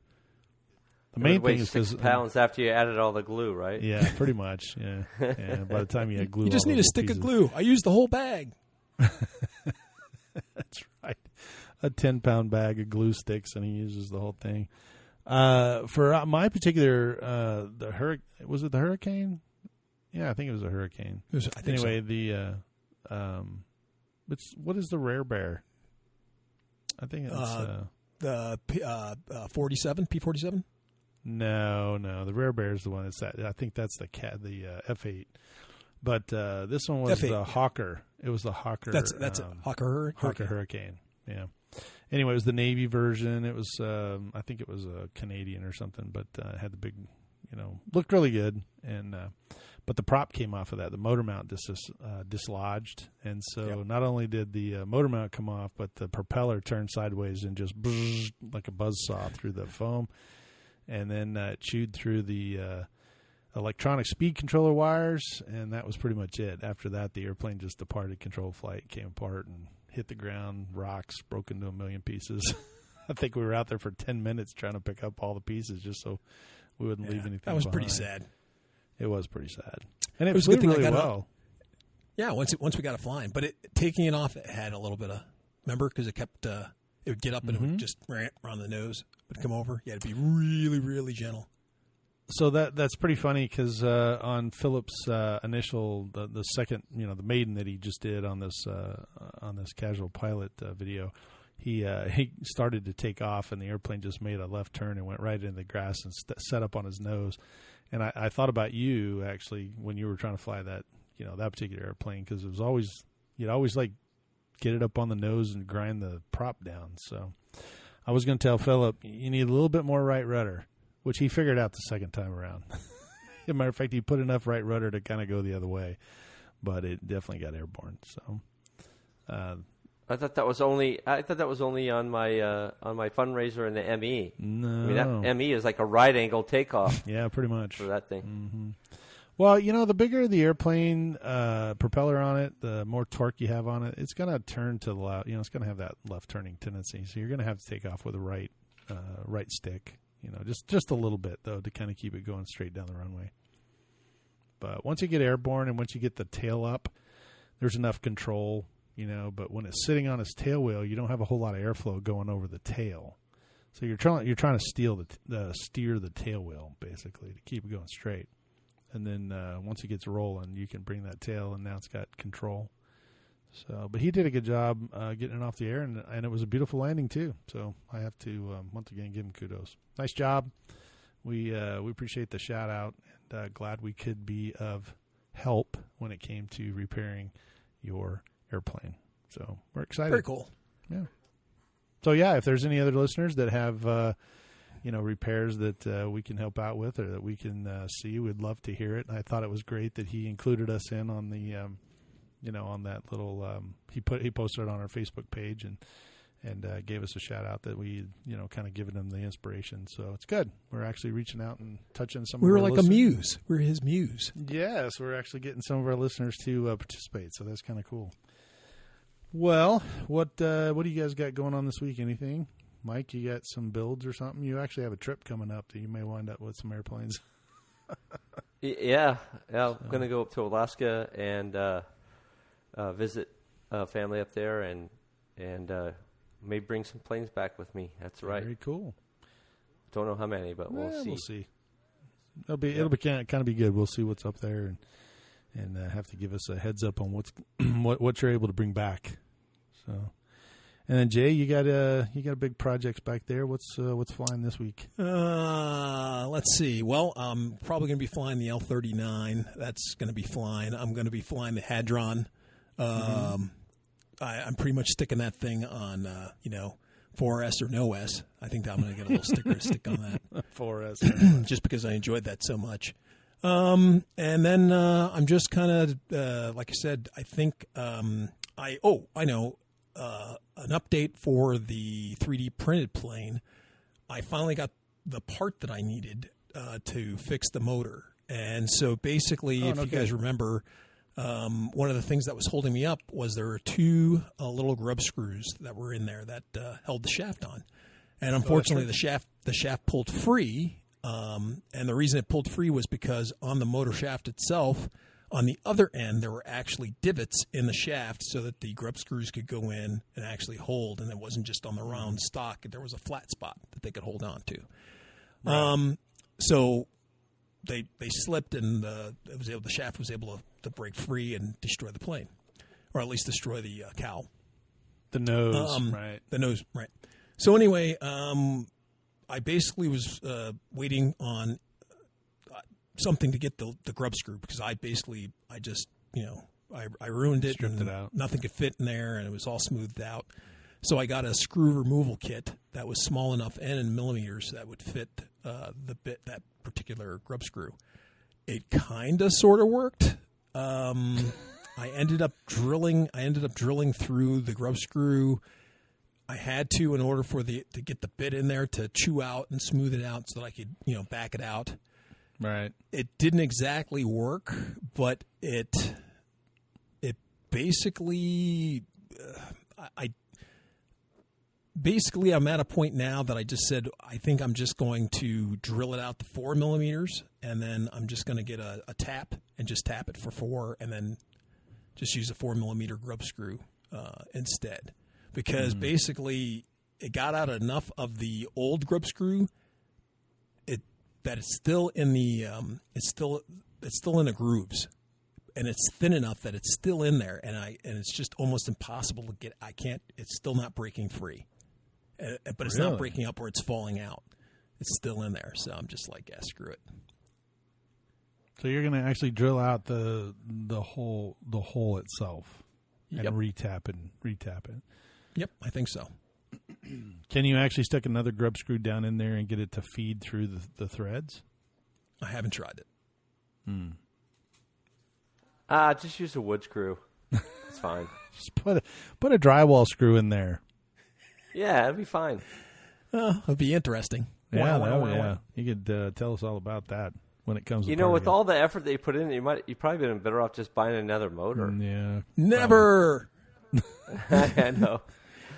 The main thing is 6 pounds after you added all the glue, right? Yeah, pretty much. Yeah. By the time you had glue, you just need a stick of glue. I used the whole bag. That's right. A 10-pound bag of glue sticks, and he uses the whole thing. For my particular, was it the Hurricane? Yeah, I think it was a Hurricane. What is the Rare Bear? I think it's the 47 P-47. No, the Rare Bear is the one that's that. I think that's the F8. But this one was F8, the Hawker. It was the Hawker. That's it. Hawker Hurricane. Yeah. Anyway, it was the Navy version. It was, I think it was a Canadian or something, but it had the big, looked really good. And but the prop came off of that. The motor mount dislodged, and so not only did the motor mount come off, but the propeller turned sideways and just like a buzzsaw through the foam, and then chewed through the electronic speed controller wires, and that was pretty much it. After that, the airplane just departed control flight, came apart, and hit the ground, rocks, broke into a million pieces. I think we were out there for 10 minutes trying to pick up all the pieces just so we wouldn't leave anything behind. That was pretty sad. It was pretty sad. And it was flew a good thing really I got well. Yeah, once we got it flying. But taking it off, it had a little bit of, remember, because it kept, it would get up and it would just around the nose, would come over. You had to be really, really gentle. So that's pretty funny because on Philip's initial, the second, the maiden that he just did on this Casual Pilot video, he started to take off and the airplane just made a left turn and went right into the grass and set up on his nose. And I thought about you actually when you were trying to fly that that particular airplane because it was always you'd always like get it up on the nose and grind the prop down. So I was going to tell Philip you need a little bit more right rudder, which he figured out the second time around. As a matter of fact, he put enough right rudder to kind of go the other way, but it definitely got airborne. So, I thought that was only on my fundraiser in the ME. No, I mean that ME is like a right angle takeoff. Yeah, pretty much for that thing. Mm-hmm. Well, the bigger the airplane propeller on it, the more torque you have on it. It's going to turn to the left. It's going to have that left turning tendency. So you're going to have to take off with a right stick. Just a little bit though to kind of keep it going straight down the runway. But once you get airborne and once you get the tail up, there's enough control. But when it's sitting on its tail wheel, you don't have a whole lot of airflow going over the tail. So you're trying to steer the tail wheel basically to keep it going straight. And then once it gets rolling, you can bring that tail, and now it's got control. So, but he did a good job getting it off the air, and it was a beautiful landing too. So I have to once again give him kudos. Nice job. We appreciate the shout out, and glad we could be of help when it came to repairing your airplane. So we're excited. Very cool. Yeah. So yeah, if there's any other listeners that have repairs that we can help out with or that we can see, we'd love to hear it. I thought it was great that he included us in on the on that little he posted it on our Facebook page and gave us a shout out that we kind of given him the inspiration. So it's good. We're actually reaching out and touching some. We of were our like listeners. A muse. We're his muse. Yes, we're actually getting some of our listeners to participate. So that's kind of cool. Well, what do you guys got going on this week? Anything? Mike, you got some builds or something? You actually have a trip coming up that you may wind up with some airplanes. Yeah. I'm going to go up to Alaska and visit family up there and maybe bring some planes back with me. That's right. Very cool. Don't know how many, but we'll see. We'll see. It'll be kind of be good. We'll see what's up there and have to give us a heads up on what you're able to bring back. So. And then Jay, you got a big project back there. What's flying this week? Let's see. Well, I'm probably going to be flying the L-39. That's going to be flying. I'm going to be flying the Hadron. I'm pretty much sticking that thing on 4S or no S. I think that I'm going to get a little sticker to stick on that. 4S. Just because I enjoyed that so much. And then I'm just kind of like I said. I think I know. An update for the 3D printed plane. I finally got the part that I needed to fix the motor. And so basically, you guys remember, one of the things that was holding me up was there were two little grub screws that were in there that held the shaft on. And unfortunately, the shaft pulled free. And the reason it pulled free was because on the motor shaft itself, on the other end, there were actually divots in the shaft so that the grub screws could go in and actually hold, and it wasn't just on the round stock. There was a flat spot that they could hold on to. Right. So they slipped, and the shaft was able to break free and destroy the plane, or at least destroy the cowl. The nose, right. The nose, right. So anyway, I basically was waiting on something to get the grub screw because I ruined it. Stripped it out. Nothing could fit in there, and it was all smoothed out. So I got a screw removal kit that was small enough and in millimeters that would fit that particular grub screw. It kind of sort of worked. I ended up drilling through the grub screw. I had to in order to get the bit in there to chew out and smooth it out so that I could back it out. Right. It didn't exactly work, but it basically I'm at a point now that I just said I think I'm just going to drill it out to 4 millimeters, and then I'm just going to get a tap and just tap it for 4, and then just use a 4 millimeter grub screw instead, because basically it got out enough of the old grub screw that it's still in the it's still in the grooves, and it's thin enough that it's still in there, and it's just almost impossible to get. It's still not breaking free, but it's not breaking up or it's falling out. It's still in there, so I'm just like, yeah, screw it. So you're going to actually drill out the hole itself and retap it. Yep, I think so. Can you actually stick another grub screw down in there and get it to feed through the threads? I haven't tried it. Just use a wood screw. It's fine. Just put a drywall screw in there. Yeah, it'd be fine. It'd be interesting. Yeah, yeah. You could tell us all about that. when it comes to with all the effort that you put in, you've probably been better off just buying another motor. Yeah. Never. I know.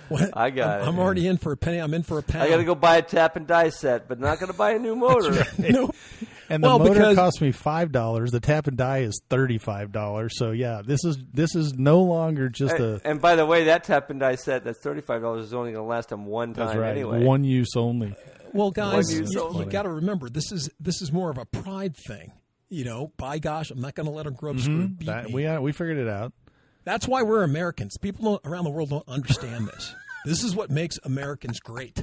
What? I got it. I'm already in for a penny. I'm in for a pound. I got to go buy a tap and die set, but not going to buy a new motor. Right. No. And the motor cost me $5. The tap and die is $35. So yeah, this is no longer just And by the way, that tap and die set that's $35 is only going to last them one time. That's right. Anyway. One use only. Well, guys, you got to remember this is more of a pride thing. By gosh, I'm not going to let a grub screw beat me. We figured it out. That's why we're Americans. People around the world don't understand this. This is what makes Americans great.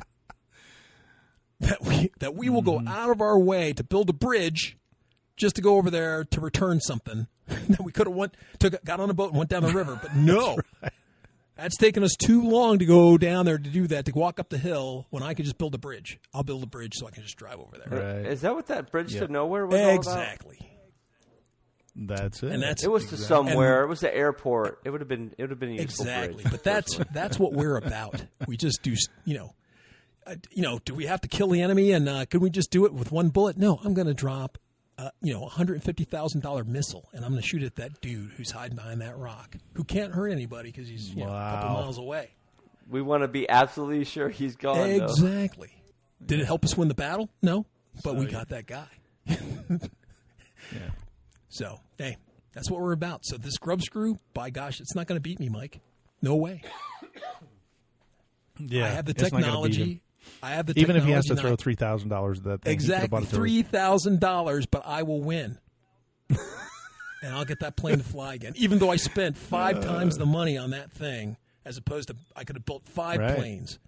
That we will go out of our way to build a bridge just to go over there to return something that we could have got on a boat and went down the river. But no, that's taken us too long to go down there to do that, to walk up the hill when I could just build a bridge. I'll build a bridge so I can just drive over there. Right. Is that what that bridge to nowhere was all about? Exactly. That's it. And it was to somewhere. It was the airport. It would have been a useful exactly. bridge. But that's what we're about. We just do, do we have to kill the enemy and can we just do it with one bullet? No, I'm going to drop, $150,000 missile and I'm going to shoot at that dude who's hiding behind that rock, who can't hurt anybody because he's a couple miles away. We want to be absolutely sure he's gone. Exactly. Did it help us win the battle? No, but we got that guy. Yeah. So, hey, that's what we're about. So this grub screw, by gosh, it's not going to beat me, Mike. No way. Yeah, I have the technology. Even if he has to throw $3,000 at that thing. Exactly, $3,000, but I will win. And I'll get that plane to fly again. Even though I spent 5 times the money on that thing, as opposed to I could have built 5 planes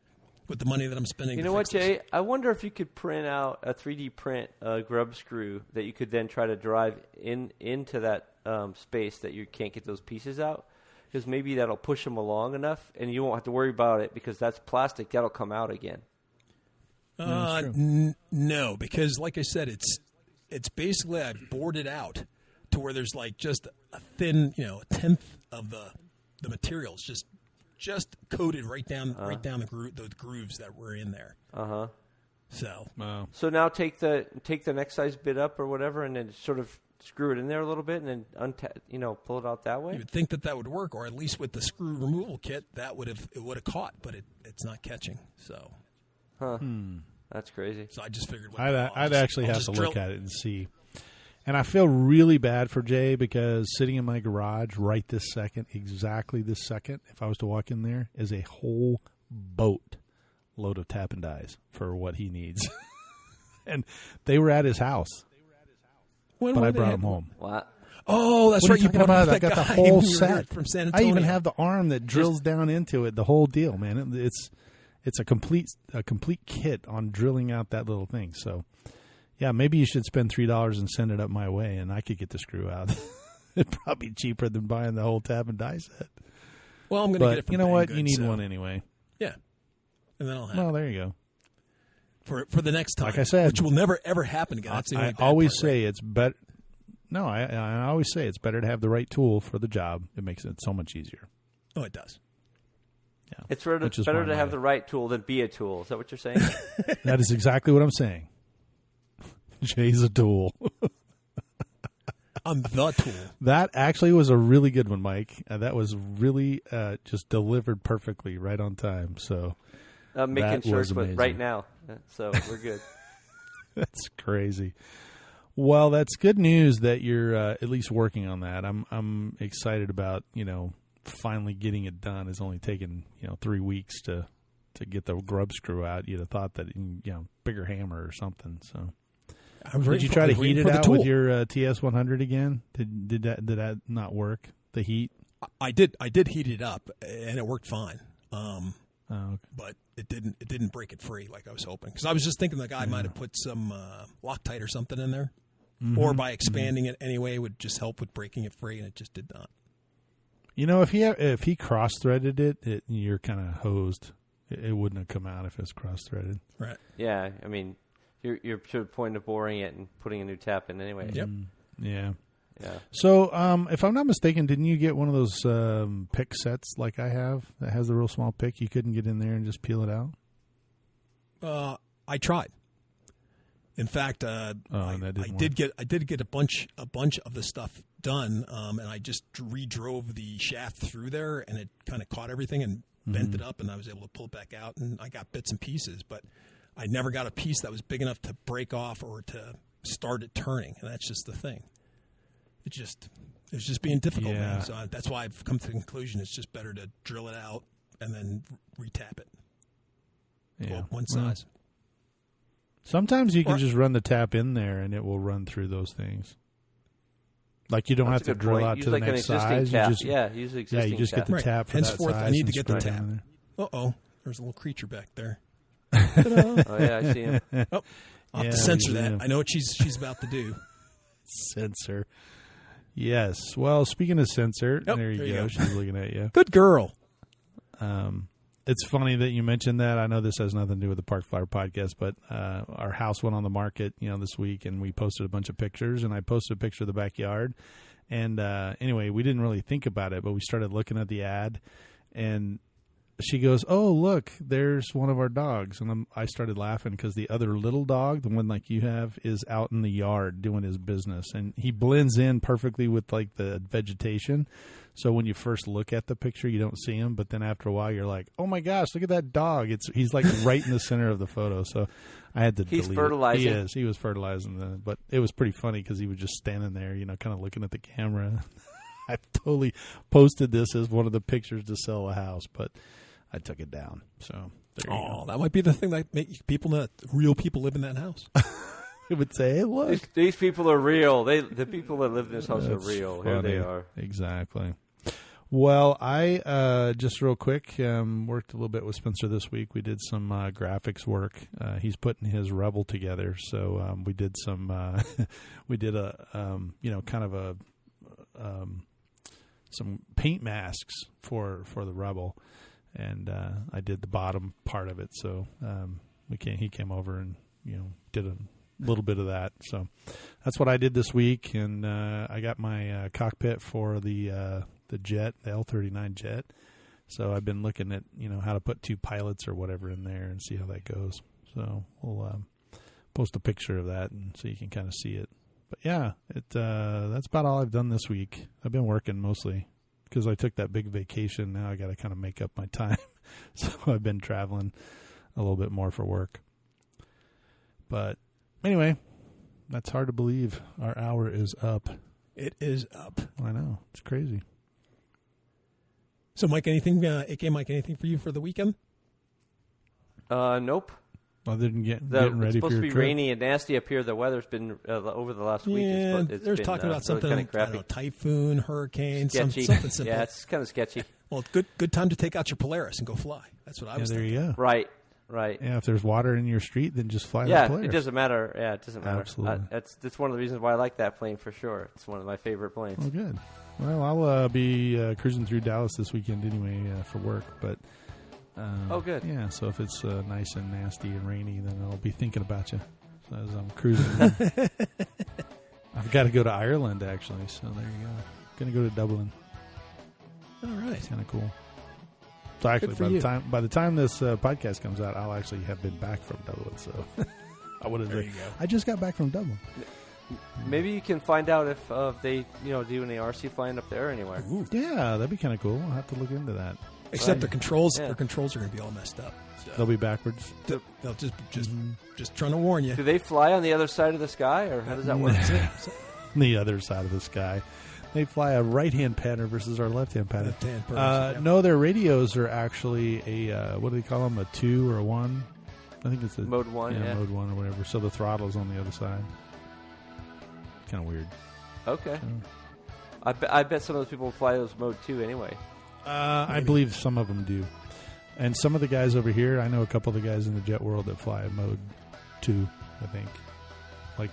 with the money that I'm spending. You know what, Jay? I wonder if you could print out a 3D print grub screw that you could then try to drive into that space that you can't get those pieces out, because maybe that'll push them along enough, and you won't have to worry about it because that's plastic. That'll come out again. No, because like I said, it's basically I bored it out to where there's like just a thin, a tenth of the materials just coated right down the grooves that were in there. So now take the next size bit up or whatever, and then sort of screw it in there a little bit, and then pull it out that way. You would think that would work, or at least with the screw removal kit, it would have caught, but it's not catching. So, that's crazy. So I just figured I'd actually have to look at it and see. And I feel really bad for Jay because sitting in my garage right this second, exactly this second, if I was to walk in there, is a whole boat load of tap and dies for what he needs. And they were at his house. But I brought them home. What? Oh, that's right. You brought I got the whole set from San Antonio. I even have the arm that drills down into it. The whole deal, man. It's a complete kit on drilling out that little thing. So, yeah, maybe you should spend $3 and send it up my way, and I could get the screw out. It'd probably be cheaper than buying the whole tap and die set. Well, I'm going to get it from you know what? Good, you need one anyway. Yeah, and then I'll have. Well, there you go. For the next time, like I said, which will never ever happen again. That's the only I always say it's better. No, I always say it's better to have the right tool for the job. It makes it so much easier. Oh, it does. Yeah, it's better to have the right tool than be a tool. Is that what you're saying? That is exactly what I'm saying. Jay's a tool. I'm the tool. That actually was a really good one, Mike. That was really just delivered perfectly, right on time. So making shirts right now, so we're good. That's crazy. Well, that's good news that you're at least working on that. I'm excited about finally getting it done. It's only taken 3 weeks to get the grub screw out. You'd have thought that bigger hammer or something. So. Did you try to heat it out with your TS100 again? Did that not work? The heat? I did heat it up, and it worked fine. Okay. But it didn't break it free like I was hoping. Because I was just thinking the guy might have put some Loctite or something in there, or by expanding it anyway would just help with breaking it free, and it just did not. If he cross-threaded it, you're kind of hosed. It wouldn't have come out if it's cross-threaded. Right. Yeah, I mean. You're to the point of boring it and putting a new tap in anyway. Yep. Yeah. So, if I'm not mistaken, didn't you get one of those pick sets like I have that has the real small pick? You couldn't get in there and just peel it out? I tried. In fact, I did get a bunch of the stuff done, and I just redrove the shaft through there, and it kind of caught everything and bent it up, and I was able to pull it back out, and I got bits and pieces, but I never got a piece that was big enough to break off or to start it turning, and that's just the thing. It's just being difficult, man. So that's why I've come to the conclusion it's just better to drill it out and then retap it. Yeah, one size. Sometimes you can just run the tap in there, and it will run through those things. Like you don't have to drill out to the next size. Use existing you just tap. get the tap for Henceforth, that size. I need to get the right tap. There's a little creature back there. Oh yeah, I see him. Oh, I'll have to censor that. I know what she's about to do. Censor. Yes. Well, speaking of censor, there you go. She's looking at you. Good girl. It's funny that you mentioned that. I know this has nothing to do with the Parkflier podcast, but our house went on the market, this week, and we posted a bunch of pictures, and I posted a picture of the backyard. And anyway, we didn't really think about it, but we started looking at the ad, and she goes, "Oh, look, there's one of our dogs." And I started laughing because the other little dog, the one like you have, is out in the yard doing his business. And he blends in perfectly with like the vegetation. So when you first look at the picture, you don't see him. But then after a while, you're like, "Oh my gosh, look at that dog." He's like right in the center of the photo. So I had to delete He's fertilizing. it. He is. He was fertilizing. But it was pretty funny because he was just standing there, kind of looking at the camera. I totally posted this as one of the pictures to sell a house, but I took it down. So there you go. That might be the thing that make people know that real people live in that house. It would say, "Hey, look, these people are real. The people that live in this house are real. Funny. Here they are." Exactly. Well, I just real quick worked a little bit with Spencer this week. We did some graphics work. He's putting his Rebel together, so we did some. We did a kind of a some paint masks for the Rebel. And I did the bottom part of it, so he came over and did a little bit of that. So that's what I did this week, and I got my cockpit for the jet, the L-39 jet. So I've been looking at how to put two pilots or whatever in there and see how that goes. So we'll post a picture of that and so you can kind of see it. But yeah, that's about all I've done this week. I've been working mostly. Because I took that big vacation, now I got to kind of make up my time. So I've been traveling a little bit more for work. But anyway, that's hard to believe. Our hour is up. It is up. I know. It's crazy. So, Mike, anything for you for the weekend? Nope. Other than getting ready for your trip. It's supposed to be rainy and nasty up here. The weather's been over the last week. It's there's been, talking about something really kind of like typhoon, hurricane, sketchy. Something simple. Yeah, it's kind of sketchy. Well, good time to take out your Polaris and go fly. That's what I was thinking. There you go. Right. Yeah, if there's water in your street, then just fly the Polaris. It doesn't matter. Yeah, it doesn't matter. Absolutely. That's one of the reasons why I like that plane for sure. It's one of my favorite planes. Oh, good. Well, I'll be cruising through Dallas this weekend anyway for work, but... good. Yeah, so if it's nice and nasty and rainy, then I'll be thinking about you as I'm cruising. I've got to go to Ireland, actually, so there you go. Going to go to Dublin. All right. It's kind of cool. So actually, by the time this podcast comes out, I'll actually have been back from Dublin, so I would have. There you go. I just got back from Dublin. Maybe you can find out if they do any RC flying up there anywhere. Ooh. Yeah, that'd be kind of cool. I'll have to look into that. Except the controls, their controls are going to be all messed up. So. They'll be backwards. They'll just trying to warn you. Do they fly on the other side of the sky, or how does that work? The other side of the sky. They fly a right-hand pattern versus our left-hand pattern. No, their radios are actually a what do they call them? A 2 or a 1? I think it's a mode 1. Yeah, mode 1 or whatever. So the throttle's on the other side. Kind of weird. Okay. So. I bet some of those people fly those mode 2 anyway. I believe some of them do. And some of the guys over here, I know a couple of the guys in the jet world that fly mode 2, I think. Like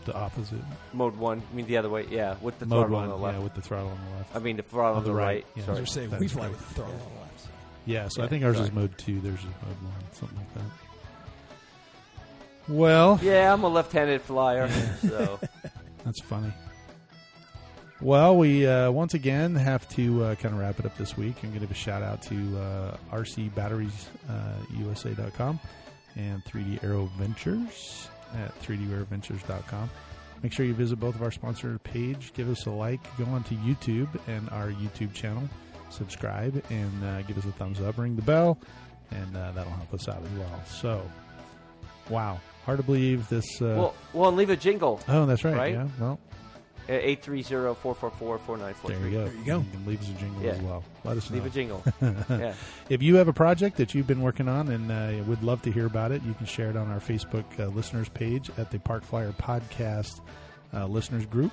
the opposite. Mode 1, you mean the other way? Yeah, with the mode throttle 1, on the left. Yeah, with the throttle on the left. I mean the throttle on the right. Yeah. Sorry. Saying we fly with the throttle on the left. So. Yeah, so I think ours is mode 2, theirs is mode 1, something like that. Well. Yeah, I'm a left-handed flyer, so. That's funny. Well, we once again have to kind of wrap it up this week. I'm going to give a shout out to RC Batteries USA.com and 3D Aero Ventures. at 3dwareadventures.com. Make sure you visit both of our sponsor page. Give us a like. Go on to YouTube and our YouTube channel. Subscribe and give us a thumbs up. Ring the bell, and that'll help us out as well. So, wow. Hard to believe this. Well, and leave a jingle. Oh, that's right. Right? Yeah, well. 830-444-4943. There you go. You can leave us a jingle as well. Let us know. Leave a jingle. Yeah. If you have a project that you've been working on and would love to hear about it, you can share it on our Facebook listeners page at the Parkflyer Podcast listeners group.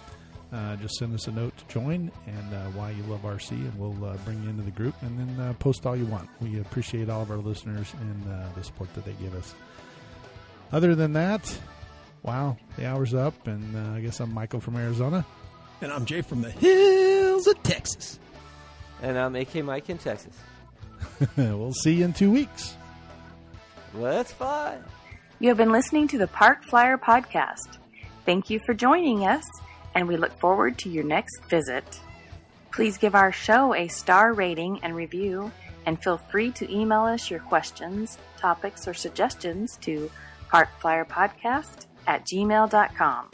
Just send us a note to join and why you love RC, and we'll bring you into the group, and then post all you want. We appreciate all of our listeners and the support that they give us. Other than that, wow, the hour's up, and I guess I'm Michael from Arizona. And I'm Jay from the hills of Texas. And I'm AK Mike in Texas. We'll see you in 2 weeks. Let's fly. You have been listening to the Parkflyer Podcast. Thank you for joining us, and we look forward to your next visit. Please give our show a star rating and review, and feel free to email us your questions, topics, or suggestions to parkflyerpodcast@gmail.com.